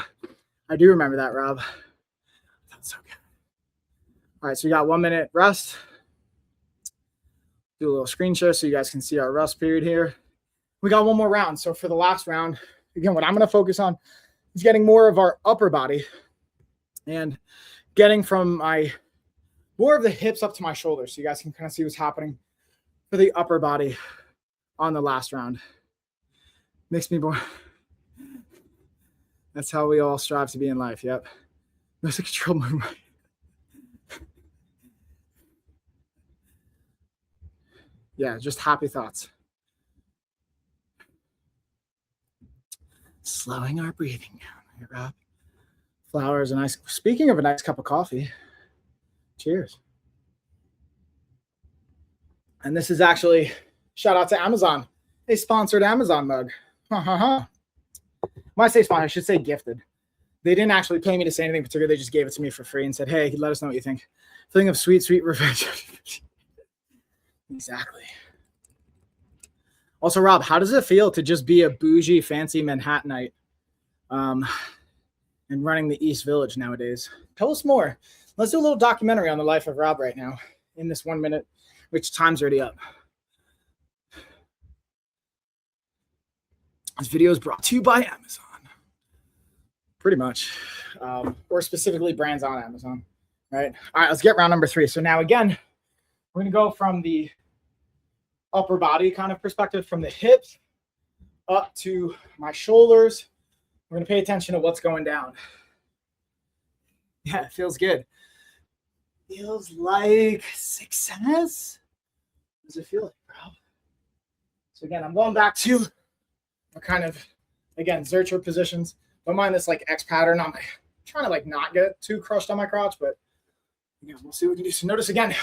S1: I do remember that, Rob. That's so good. All right, so we got 1 minute rest. Do a little screen share so you guys can see our rest period here. We got 1 more round. So for the last round, again, what I'm going to focus on is getting more of our upper body and getting from more of the hips up to my shoulders so you guys can kind of see what's happening for the upper body on the last round. Makes me more. That's how we all strive to be in life. Yep. That's a control movement. Yeah, just happy thoughts. Slowing our breathing down. Here, Rob. Flowers, a nice. Speaking of a nice cup of coffee, cheers. And this is actually shout out to Amazon. They sponsored Amazon mug. When I say sponsor, I should say gifted. They didn't actually pay me to say anything particular. They just gave it to me for free and said, "Hey, let us know what you think." Feeling of sweet, sweet revenge. Exactly. Also, Rob, how does it feel to just be a bougie, fancy Manhattanite and running the East Village nowadays? Tell us more. Let's do a little documentary on the life of Rob right now in this 1 minute, which time's already up. This video is brought to you by Amazon. Pretty much. Or specifically brands on Amazon. Right? All right, let's get round number 3. So now again, we're going to go from the upper body kind of perspective, from the hips up to my shoulders. We're going to pay attention to what's going down. Yeah, it feels good. Feels like success. What does it feel like, bro? So again, I'm going back to a kind of, again, Zercher positions. Don't mind this like X pattern on my, trying to like not get too crushed on my crotch, but yeah, we'll see what we can do. So notice again,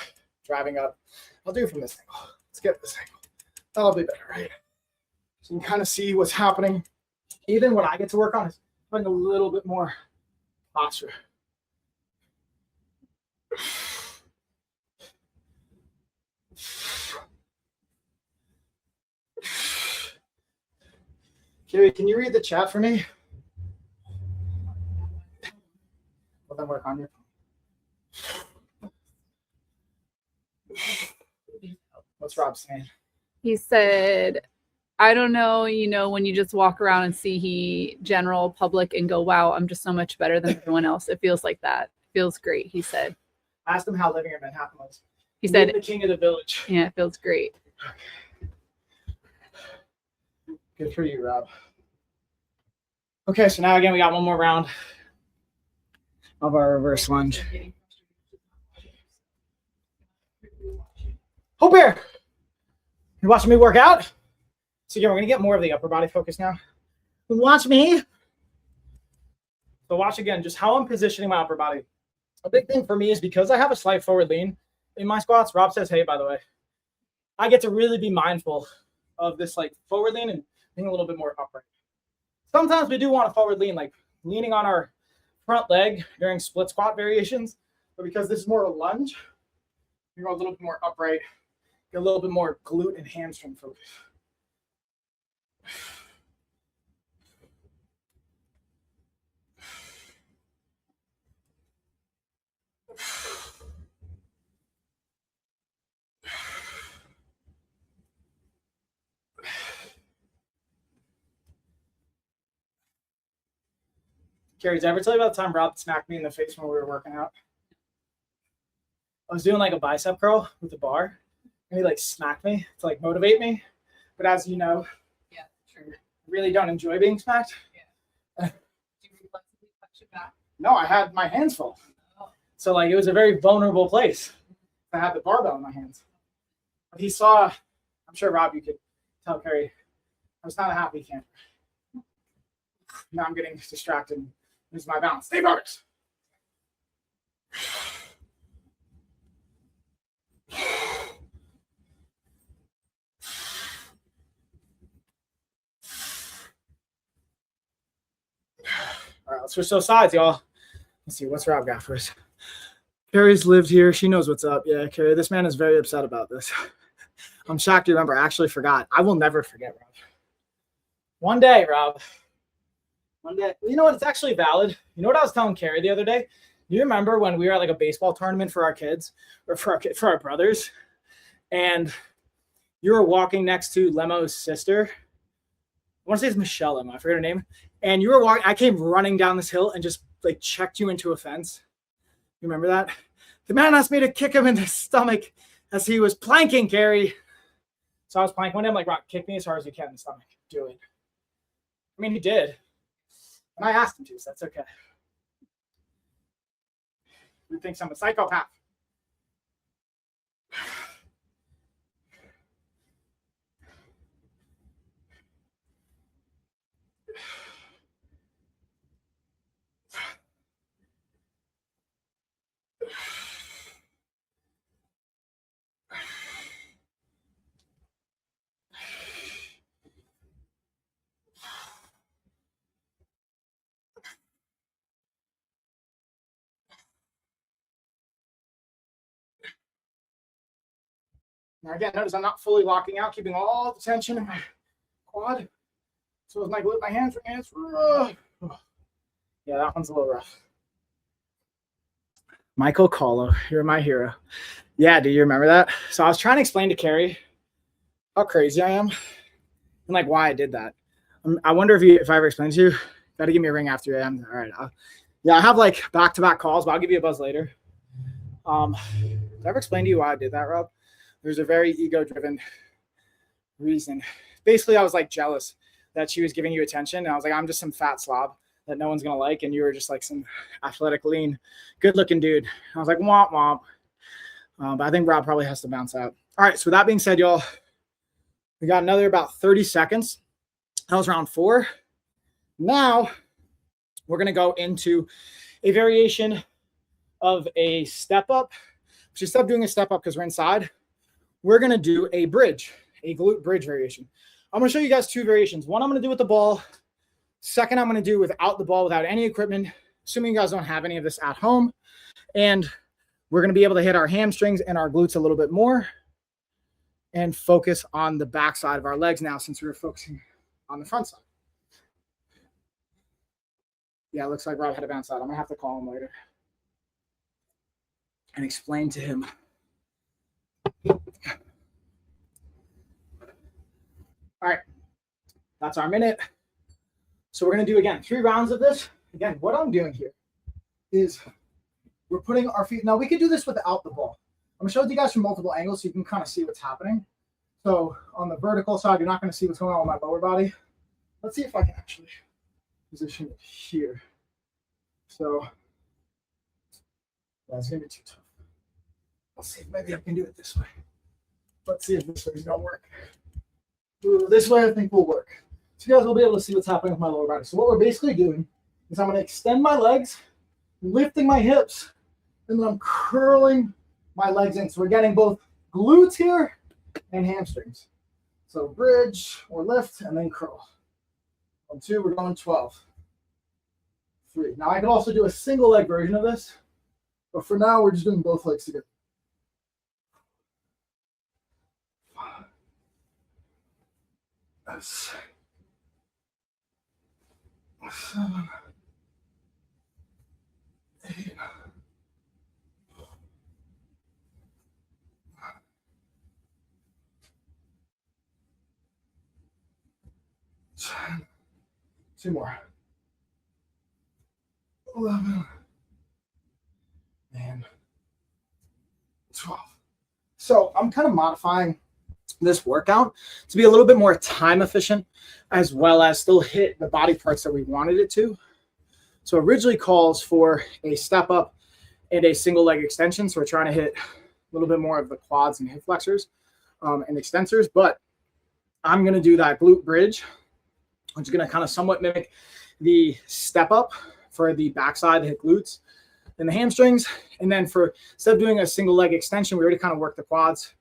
S1: driving up. I'll do it from this angle. Let's get this angle. That'll be better, right? So you can kind of see what's happening. Even what I get to work on is putting a little bit more posture. Cari, can you read the chat for me? Well, then work on your phone. What's Rob saying?
S2: He said, I don't know, when you just walk around and see general public and go, wow, I'm just so much better than everyone else. It feels like that. It feels great, he said.
S1: I asked him how living in Manhattan was.
S2: He said,
S1: the king of the village.
S2: Yeah, it feels great.
S1: Okay. Good for you, Rob. Okay, so now again, we got one more round of our reverse lunge. Hope Bear, you watching me work out? So again, we're gonna get more of the upper body focus now. Watch me. So watch again, just how I'm positioning my upper body. A big thing for me is because I have a slight forward lean in my squats. Rob says, hey, by the way, I get to really be mindful of this like forward lean and being a little bit more upright. Sometimes we do want a forward lean, like leaning on our front leg during split squat variations, but because this is more of a lunge, you're a little bit more upright, get a little bit more glute and hamstring focus. Cari, did I ever tell you about the time Rob smacked me in the face when we were working out? I was doing like a bicep curl with the bar, and he like smacked me to like motivate me. But as you know,
S2: yeah, true.
S1: I really don't enjoy being smacked.
S2: Yeah. Did you reflexively touch it back?
S1: No, I had my hands full. Oh. So like it was a very vulnerable place. I had the barbell in my hands. But he saw, I'm sure Rob, you could tell Cari, I was not a happy camper. Now I'm getting distracted. Lose my balance. Stay focused. All right, let's switch those sides, y'all. Let's see, what's Rob got for us? Cari's lived here. She knows what's up. Yeah, Cari, this man is very upset about this. I'm shocked you remember. I actually forgot. I will never forget, Rob. One day, Rob. One day. You know what? It's actually valid. You know what I was telling Cari the other day? You remember when we were at like a baseball tournament for our kids, or for our brothers, and you were walking next to Lemo's sister? I want to say it's Michelle Lemo. I forget her name. And you were walking. I came running down this hill and just like checked you into a fence. You remember that? The man asked me to kick him in the stomach as he was planking, Cari. So I was planking one day. I'm like, Rock, kick me as hard as you can in the stomach. Do it. I mean, he did. And I asked him to, so that's okay. He thinks I'm a psychopath. Now again, notice I'm not fully locking out, keeping all the tension in my quad. So with my glute, my hands, yeah, that one's a little rough. Michael Colo, you're my hero. Yeah, do you remember that? So I was trying to explain to Cari how crazy I am and like why I did that. I wonder if I ever explained to you. Got to give me a ring after I am. All right. Yeah, I have like back-to-back calls, but I'll give you a buzz later. Did I ever explain to you why I did that, Rob? There's a very ego-driven reason. Basically, I was like jealous that she was giving you attention. And I was like, I'm just some fat slob that no one's going to like. And you were just like some athletic, lean, good-looking dude. I was like, womp, womp. But I think Rob probably has to bounce out. All right. So with that being said, y'all, we got another about 30 seconds. That was round 4. Now we're going to go into a variation of a step up. Which instead of doing a step up because we're inside, we're going to do a bridge, a glute bridge variation. I'm going to show you guys 2 variations. One I'm going to do with the ball. Second, I'm going to do without the ball, without any equipment, assuming you guys don't have any of this at home. And we're going to be able to hit our hamstrings and our glutes a little bit more and focus on the back side of our legs now since we were focusing on the front side. Yeah, it looks like Rob had to bounce out. I'm going to have to call him later and explain to him. All right, that's our minute. So we're going to do, again, 3 rounds of this. Again, what I'm doing here is we're putting our feet. Now, we could do this without the ball. I'm going to show you guys from multiple angles so you can kind of see what's happening. So on the vertical side, you're not going to see what's going on with my lower body. Let's see if I can actually position it here. So that's going to be too tough. Let's see if maybe I can do it this way. Let's see if this way is going to work. Ooh, this way I think will work. So you guys will be able to see what's happening with my lower body. So what we're basically doing is I'm going to extend my legs, lifting my hips, and then I'm curling my legs in. So we're getting both glutes here and hamstrings. So bridge or lift and then curl. On 2, we're going 12. 3. Now I could also do a single leg version of this, but for now we're just doing both legs together. 5, 6, 7, 8, 10. 2 more. 11 and 12. So I'm kind of modifying this workout to be a little bit more time efficient as well as still hit the body parts that we wanted it to. So originally calls for a step up and a single leg extension. So we're trying to hit a little bit more of the quads and hip flexors and extensors, but I'm going to do that glute bridge, which is going to kind of somewhat mimic the step up for the backside, the hip glutes and the hamstrings. And then for instead of doing a single leg extension, we already kind of worked the quads.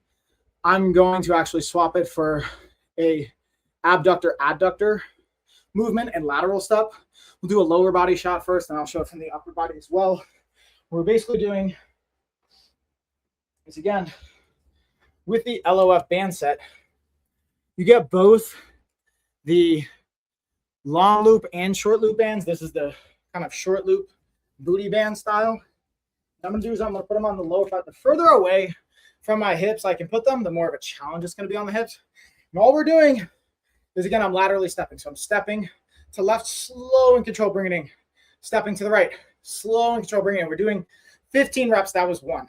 S1: I'm going to actually swap it for a abductor adductor movement and lateral step. We'll do a lower body shot first, and I'll show it from the upper body as well. What we're basically doing is, again, with the LOF band set, you get both the long loop and short loop bands. This is the kind of short loop booty band style. What I'm going to do is I'm going to put them on the lower part. The further away from my hips I can put them, the more of a challenge it's going to be on the hips. And all we're doing is, again, I'm laterally stepping. So I'm stepping to left, slow and control, bring it in. Stepping to the right, slow and control, bring it in. We're doing 15 reps. That was 1.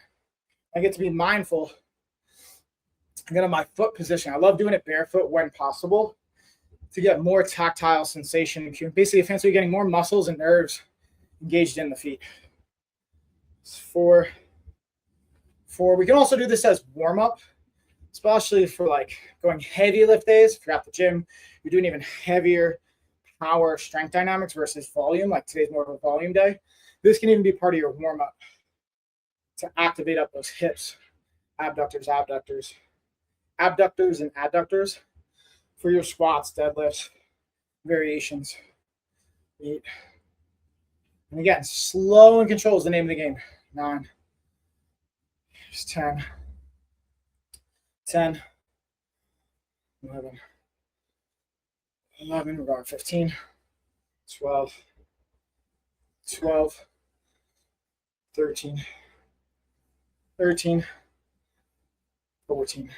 S1: I get to be mindful again of my foot position. I love doing it barefoot when possible to get more tactile sensation. Basically, essentially getting more muscles and nerves engaged in the feet. It's 4. We can also do this as warm-up, especially for like going heavy lift days. If you're at the gym, you're doing even heavier power strength dynamics versus volume, like today's more of a volume day. This can even be part of your warm-up to activate up those hips, abductors and adductors for your squats, deadlifts, variations. 8. And again, slow and control is the name of the game. 9. Here's 10. 10. 11. We're going 15. 12. 12. 13. 13. 14.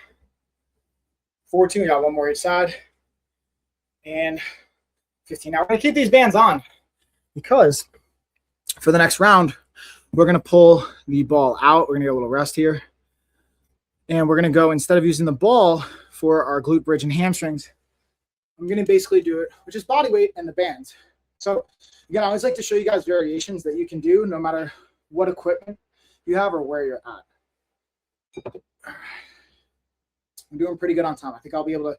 S1: 14. We got one more each side. And 15. Now we're going to keep these bands on because for the next round, we're going to pull the ball out. We're going to get a little rest here. And we're going to go, instead of using the ball for our glute bridge and hamstrings, I'm going to basically do it, which is body weight and the bands. So again, I always like to show you guys variations that you can do no matter what equipment you have or where you're at. I'm doing pretty good on time. I think I'll be able to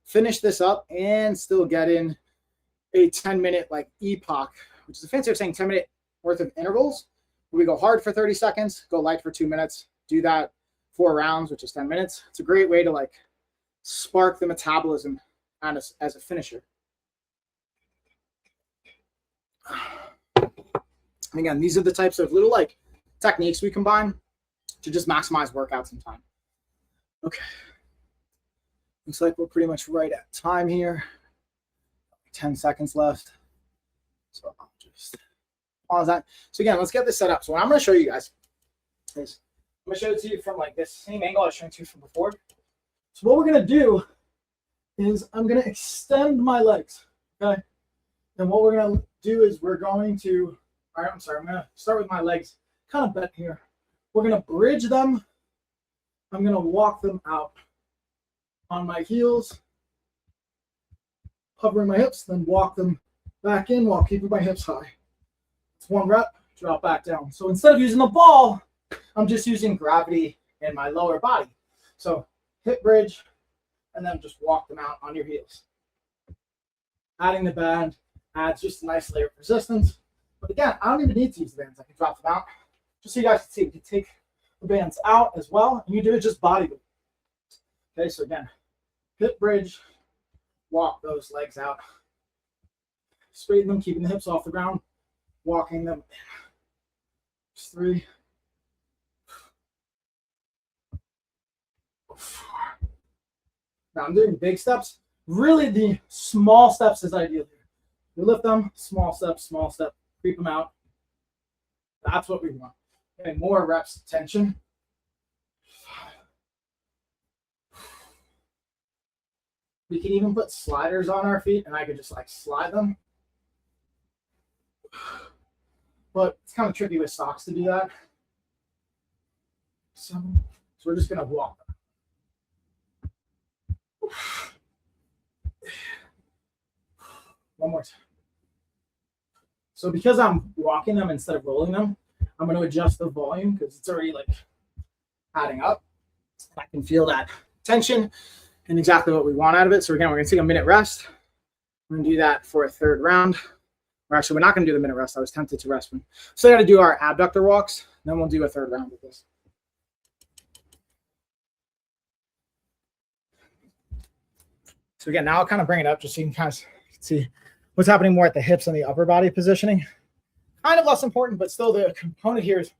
S1: finish this up and still get in a 10-minute like epoch, which is a fancy way of saying 10-minute worth of intervals. We go hard for 30 seconds, go light for 2 minutes, do that 4 rounds, which is 10 minutes. It's a great way to like spark the metabolism as a finisher. And again, these are the types of little like techniques we combine to just maximize workouts and time. Okay. Looks like we're pretty much right at time here. 10 seconds left. So I'll just pause that. So again, let's get this set up. So what I'm going to show you guys is I'm going to show it to you from like this same angle I was showing to you from before. So what we're going to do is I'm going to extend my legs. Okay. And what we're going to do is we're going to, all right, I'm going to start with my legs kind of bent here. We're going to bridge them. I'm going to walk them out on my heels, hovering my hips, then walk them back in while keeping my hips high. It's 1 rep, drop back down. So instead of using the ball, I'm just using gravity in my lower body. So hip bridge, and then just walk them out on your heels. Adding the band adds just a nice layer of resistance. But again, I don't even need to use the bands. I can drop them out. Just so you guys can see, you can take the bands out as well, and you do it just body weight. Okay, so again, hip bridge, walk those legs out. Straighten them, keeping the hips off the ground, walking them in. Just 3, 4. Now I'm doing big steps. Really, the small steps is ideal here. You lift them, small step, creep them out. That's what we want. Okay, more reps, tension. We can even put sliders on our feet, and I could just like slide them. But it's kind of tricky with socks to do that. 7. So we're just going to walk them. 1 more time. So because I'm walking them instead of rolling them, I'm going to adjust the volume because it's already like adding up. I can feel that tension and exactly what we want out of it. So again, we're going to take a minute rest. We're going to do that for a 3rd round. Or actually, we're not going to do the minute rest. I was tempted to rest one. So I got to do our abductor walks. Then we'll do a 3rd round with this. So again, now I'll kind of bring it up just so you can kind of see what's happening more at the hips and the upper body positioning. Kind of less important, but still the component here is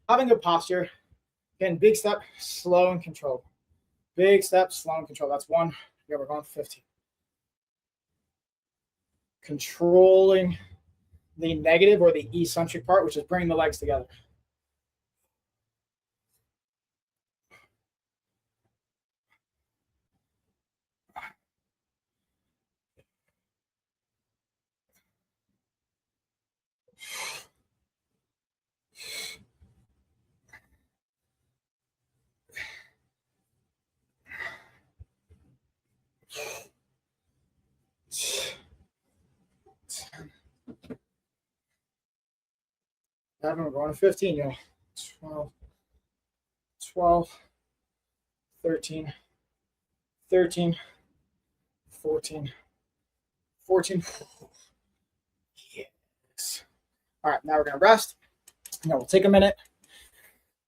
S1: having good posture. Again, big step, slow and controlled. Big step, slow and controlled. That's 1. Yeah, we're going 15. Controlling the negative or the eccentric part, which is bringing the legs together. We're going to 15, y'all. 12, 12, 13, 13, 14, 14. Yes. All right, now we're going to rest. Now we'll take a minute.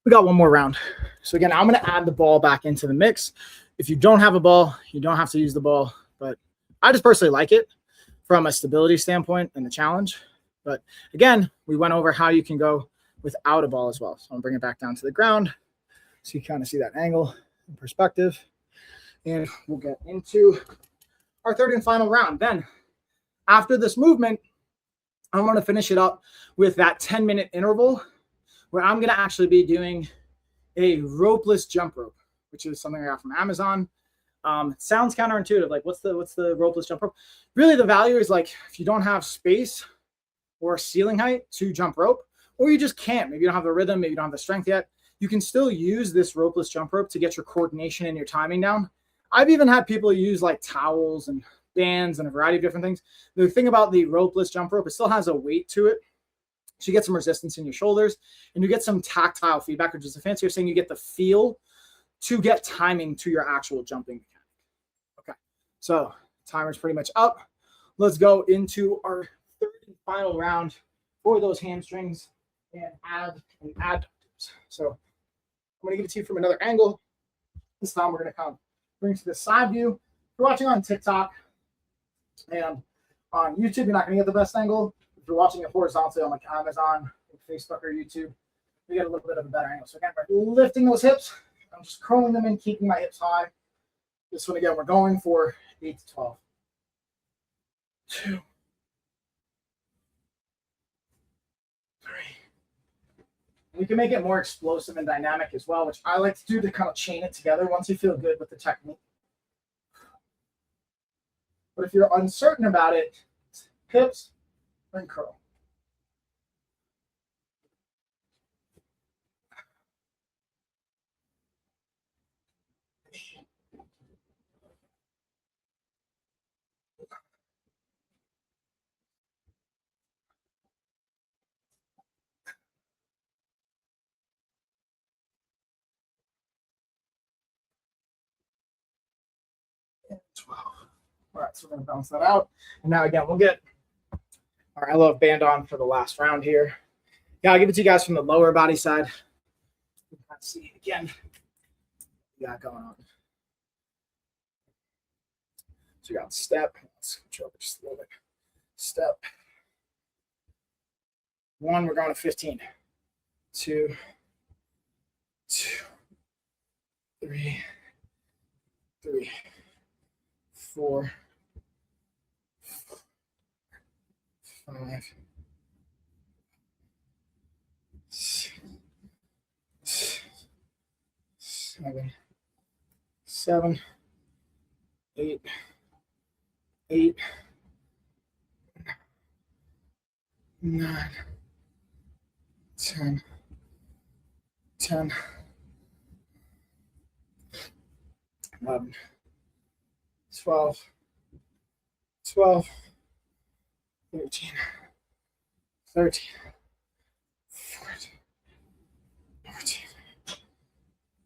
S1: We got 1 more round. So again, I'm going to add the ball back into the mix. If you don't have a ball, you don't have to use the ball. But I just personally like it from a stability standpoint and the challenge. But again, we went over how you can go without a ball as well. So I'll bring it back down to the ground so you kind of see that angle and perspective. And we'll get into our 3rd and final round. Then after this movement, I'm going to finish it up with that 10-minute interval where I'm going to actually be doing a ropeless jump rope, which is something I got from Amazon. Sounds counterintuitive. Like what's the ropeless jump rope? Really the value is like if you don't have space or ceiling height to jump rope, or you just can't, maybe you don't have the rhythm, maybe you don't have the strength yet, you can still use this ropeless jump rope to get your coordination and your timing down. I've even had people use like towels and bands and a variety of different things. The thing about the ropeless jump rope, it still has a weight to it. So you get some resistance in your shoulders and you get some tactile feedback, which is a fancier saying you get the feel to get timing to your actual jumping mechanic. Okay, so timer's pretty much up. Let's go into our third and final round for those hamstrings and adductors. So I'm going to give it to you from another angle. This time we're going to come bring to the side view. If you're watching on TikTok and on YouTube, you're not going to get the best angle. If you're watching it horizontally on like Amazon, Facebook, or YouTube, you get a little bit of a better angle. So again, we're lifting those hips. I'm just curling them in, keeping my hips high. This one again, we're going for 8 to 12. 2, 3. We can make it more explosive and dynamic as well, which I like to do to kind of chain it together once you feel good with the technique. But if you're uncertain about it, hips and curl. And 12. All right, so we're going to balance that out. And now again, we'll get our LOF band on for the last round here. Yeah, I'll give it to you guys from the lower body side. Let's see again what we got going on. So you got step. Let's switch over just a little bit. Step. 1, we're going to 15. 2, 3, 4, 5, 6, 7, 8, 9, 10, 11, 12, 13, 14,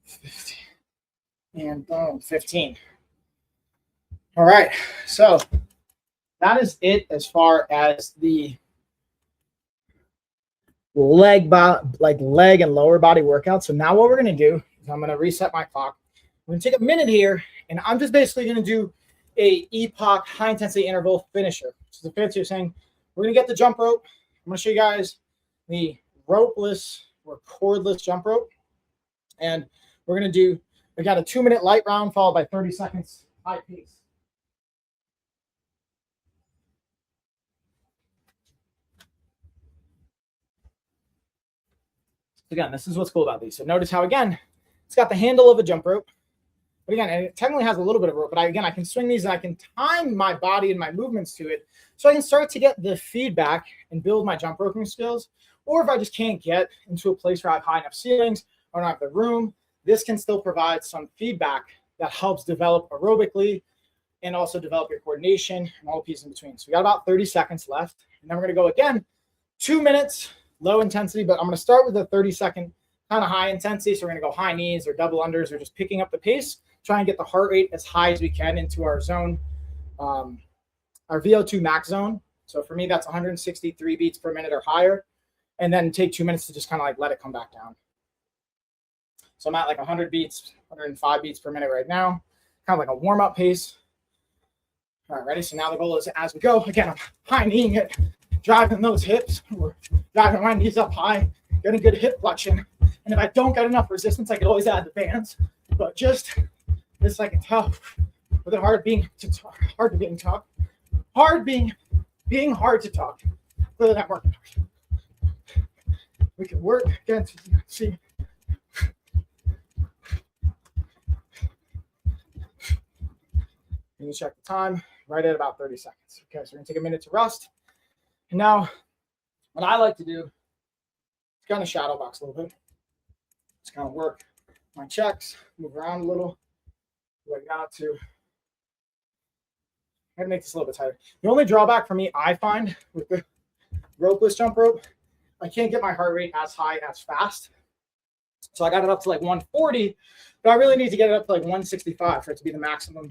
S1: 15, and boom, 15. All right, so that is it as far as the leg and lower body workout. So now what we're going to do is I'm going to reset my clock. We're going to take a minute here, and I'm just basically going to do a EPOC high intensity interval finisher. Which is a fancy saying we're going to get the jump rope. I'm going to show you guys the ropeless or cordless jump rope. And we're going to do, we got a 2-minute light round followed by 30 seconds high pace. Again, this is what's cool about these. So notice how, again, it's got the handle of a jump rope. But again, it technically has a little bit of rope, but I can swing these and I can time my body and my movements to it so I can start to get the feedback and build my jump roping skills. Or if I just can't get into a place where I have high enough ceilings or not have the room, this can still provide some feedback that helps develop aerobically and also develop your coordination and all the pieces in between. So we got about 30 seconds left. And then we're going to go again, 2 minutes, low intensity, but I'm going to start with a 30-second kind of high intensity. So we're going to go high knees or double unders or just picking up the pace, try and get the heart rate as high as we can into our zone, our VO2 max zone. So for me, that's 163 beats per minute or higher. And then take 2 minutes to just kind of like let it come back down. So I'm at like 100 beats, 105 beats per minute right now, kind of like a warm-up pace. All right, ready? So now the goal is as we go, again, I'm high kneeing it, driving those hips, or driving my knees up high, getting good hip flexion. And if I don't get enough resistance, I could always add the bands. But just this, I can tell, with it hard being hard to talk, hard to talk. Clearly not working. We can work again to see. And you check the time right at about 30 seconds. Okay, so we're gonna take a minute to rest. And now what I like to do is kind of shadow box a little bit. Just kind of work my checks, move around a little. I got to. I'm gonna make this a little bit tighter. The only drawback for me I find with the ropeless jump rope, I can't get my heart rate as high as fast. So I got it up to like 140, but I really need to get it up to like 165 for it to be the maximum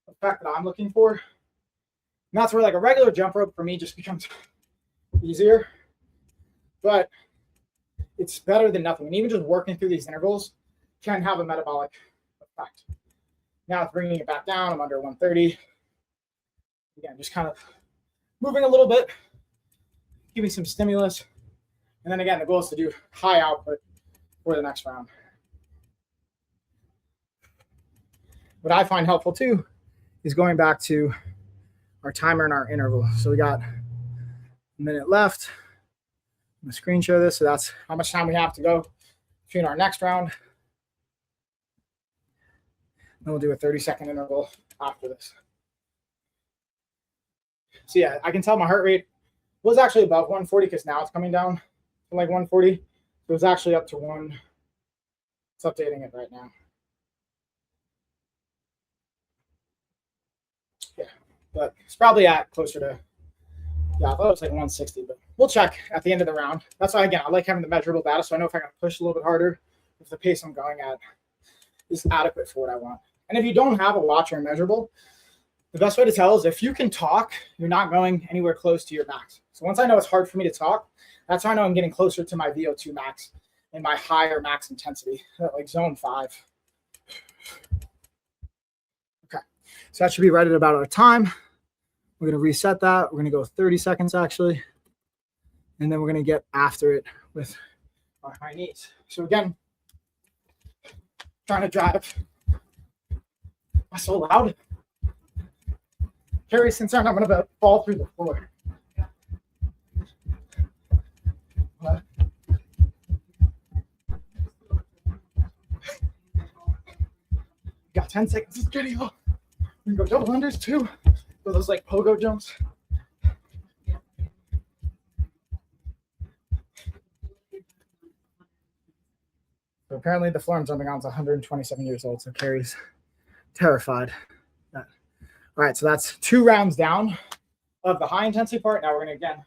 S1: effect that I'm looking for. And that's where like a regular jump rope for me just becomes easier, but it's better than nothing. And even just working through these intervals can have a metabolic effect. Now it's bringing it back down. I'm under 130. Again, just kind of moving a little bit, giving some stimulus. And then again, the goal is to do high output for the next round. What I find helpful too is going back to our timer and our interval. So we got a minute left. I'm gonna screen share this. So that's how much time we have to go between our next round. Then we'll do a 30-second interval after this. So yeah, I can tell my heart rate was actually above 140 because now it's coming down to like 140. It was actually up to one. It's updating it right now. Yeah, but it's probably at closer to, yeah, I thought it was like 160, but we'll check at the end of the round. That's why, again, I like having the measurable data so I know if I can push a little bit harder, if the pace I'm going at is adequate for what I want. And if you don't have a watch or a measurable, the best way to tell is if you can talk, you're not going anywhere close to your max. So once I know it's hard for me to talk, that's how I know I'm getting closer to my VO2 max and my higher max intensity, like zone 5. Okay, so that should be right at about our time. We're going to reset that. We're going to go 30 seconds actually. And then we're going to get after it with our high knees. So again, trying to drive. Am I so loud? Cari's concerned I'm going to fall through the floor. What? Got 10 seconds of video. We can go double unders too. For those like pogo jumps. So apparently the floor I'm jumping on is 127 years old. So Cari's terrified. All right, so that's 2 rounds down of the high intensity part. Now we're gonna again,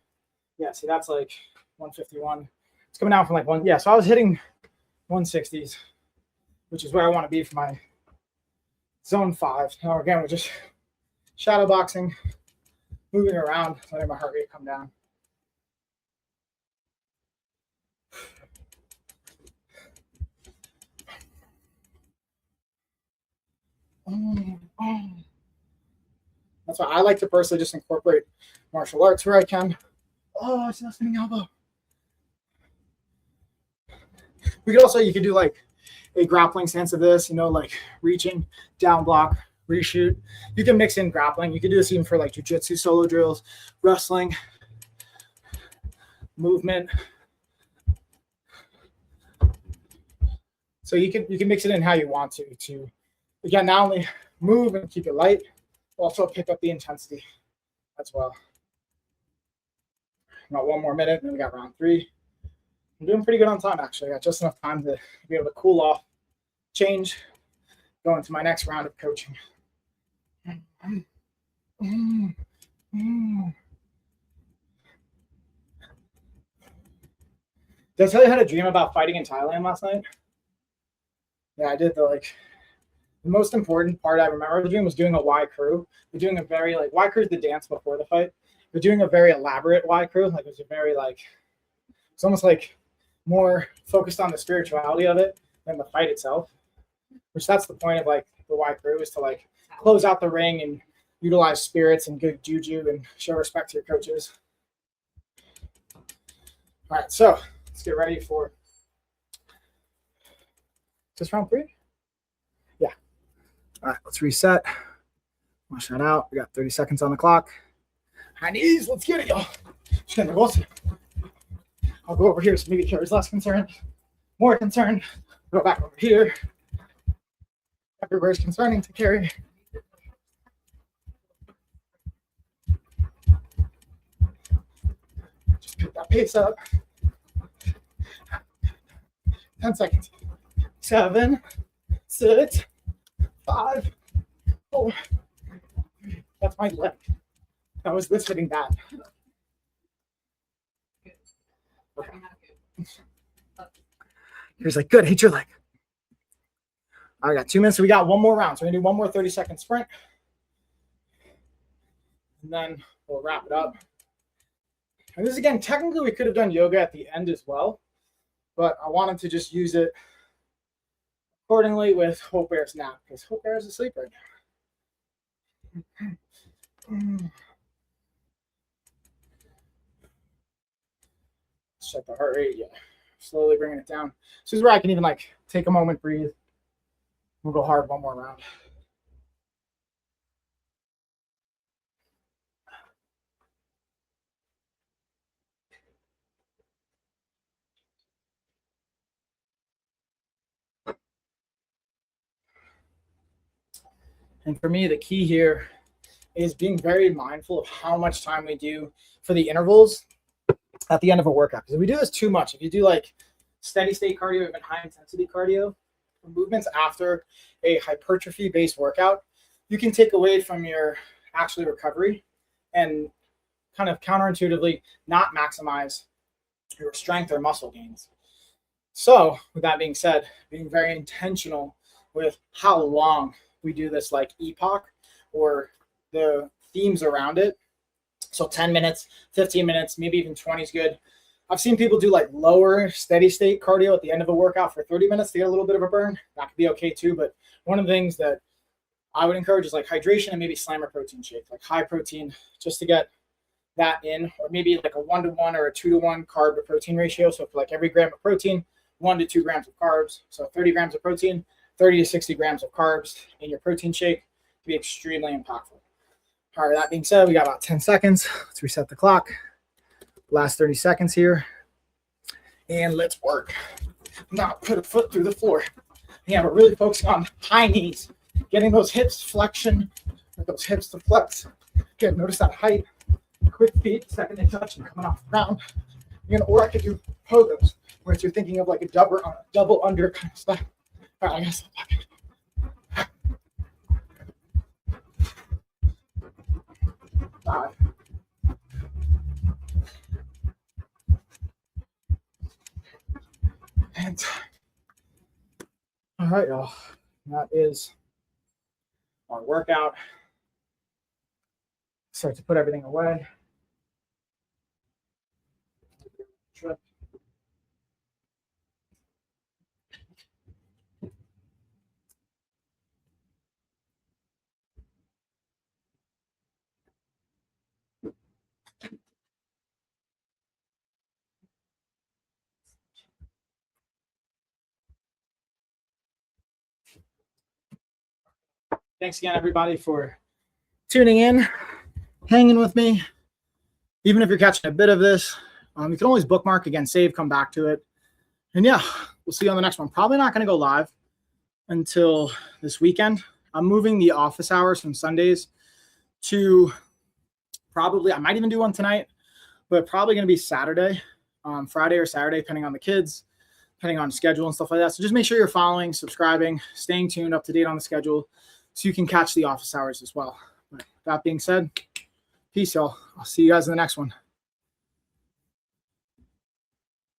S1: yeah, see that's like 151. It's coming down from like one, yeah. So I was hitting 160s, which is where I want to be for my zone 5. Now again, we're just shadow boxing, moving around, letting my heart rate come down. That's why I like to personally just incorporate martial arts where I can. Oh, it's not spinning elbow. We could also, you could do like a grappling stance of this, you know, like reaching, down block, reshoot. You can mix in grappling. You could do this even for like jujitsu solo drills, wrestling, movement. So you can mix it in how you want to again, not only move and keep it light, also pick up the intensity as well. About 1 more minute, and then we got round 3. I'm doing pretty good on time, actually. I got just enough time to be able to cool off, change, go into my next round of coaching. Did I tell you I had a dream about fighting in Thailand last night? Yeah, I did. The most important part I remember the dream was doing a Y crew. We're doing a very like Y crew is the dance before the fight. We're doing a very elaborate Y crew. Like it was a very like it's almost like more focused on the spirituality of it than the fight itself. Which that's the point of like the Y crew is to like close out the ring and utilize spirits and good juju and show respect to your coaches. All right, so let's get ready for just round 3. Yeah. All right, let's reset. Wash that out. We got 30 seconds on the clock. High knees. Let's get it, y'all. I'll go over here so maybe Cari's less concerned. More concerned. Go back over here. Everywhere's concerning to Cari. Pace up. 10 seconds. 7, 6, 5, 4. That's my leg. That was this hitting that. Okay. Here's like, good, hit your leg. I got 2 minutes. So we got one more round. So we're gonna do one more 30-second sprint. And then we'll wrap it up. And this again, technically we could have done yoga at the end as well, but I wanted to just use it accordingly with Hope Bear's nap because Hope Bear is asleep right now. Check the heart rate. Yeah, slowly bringing it down. This is where I can even like take a moment, breathe. We'll go hard one more round. And for me, the key here is being very mindful of how much time we do for the intervals at the end of a workout. Because if we do this too much, if you do like steady state cardio, even high intensity cardio, movements after a hypertrophy-based workout, you can take away from your actual recovery and kind of counterintuitively not maximize your strength or muscle gains. So with that being said, being very intentional with how long we do this like epoch or the themes around it. So 10 minutes, 15 minutes, maybe even 20 is good. I've seen people do like lower steady state cardio at the end of a workout for 30 minutes to get a little bit of a burn. That could be okay too. But one of the things that I would encourage is like hydration and maybe slammer protein shake, like high protein, just to get that in, or maybe like a 1-to-1 or a 2-to-1 carb to protein ratio. So for like every gram of protein, 1 to 2 grams of carbs. So 30 grams of protein, 30 to 60 grams of carbs in your protein shake to be extremely impactful. All right, that being said, we got about 10 seconds. Let's reset the clock. Last 30 seconds here. And let's work. Now put a foot through the floor. Yeah, we're really focusing on high knees, getting those hips flexion, those hips to flex. Good, notice that height. Quick feet, second they touch and coming off the ground. Or I could do pogos, where you're thinking of like a double under kind of stuff. All right, I guess. 5. And all right, y'all. That is our workout. Start to put everything away. Thanks again, everybody, for tuning in, hanging with me. Even if you're catching a bit of this, you can always bookmark again, save, come back to it. And yeah, we'll see you on the next one. Probably not going to go live until this weekend. I'm moving the office hours from Sundays to probably, I might even do one tonight, but probably going to be Saturday, Friday or Saturday, depending on the kids, depending on schedule and stuff like that. So just make sure you're following, subscribing, staying tuned, up to date on the schedule, so you can catch the office hours as well. But that being said, peace, y'all. I'll see you guys in the next one.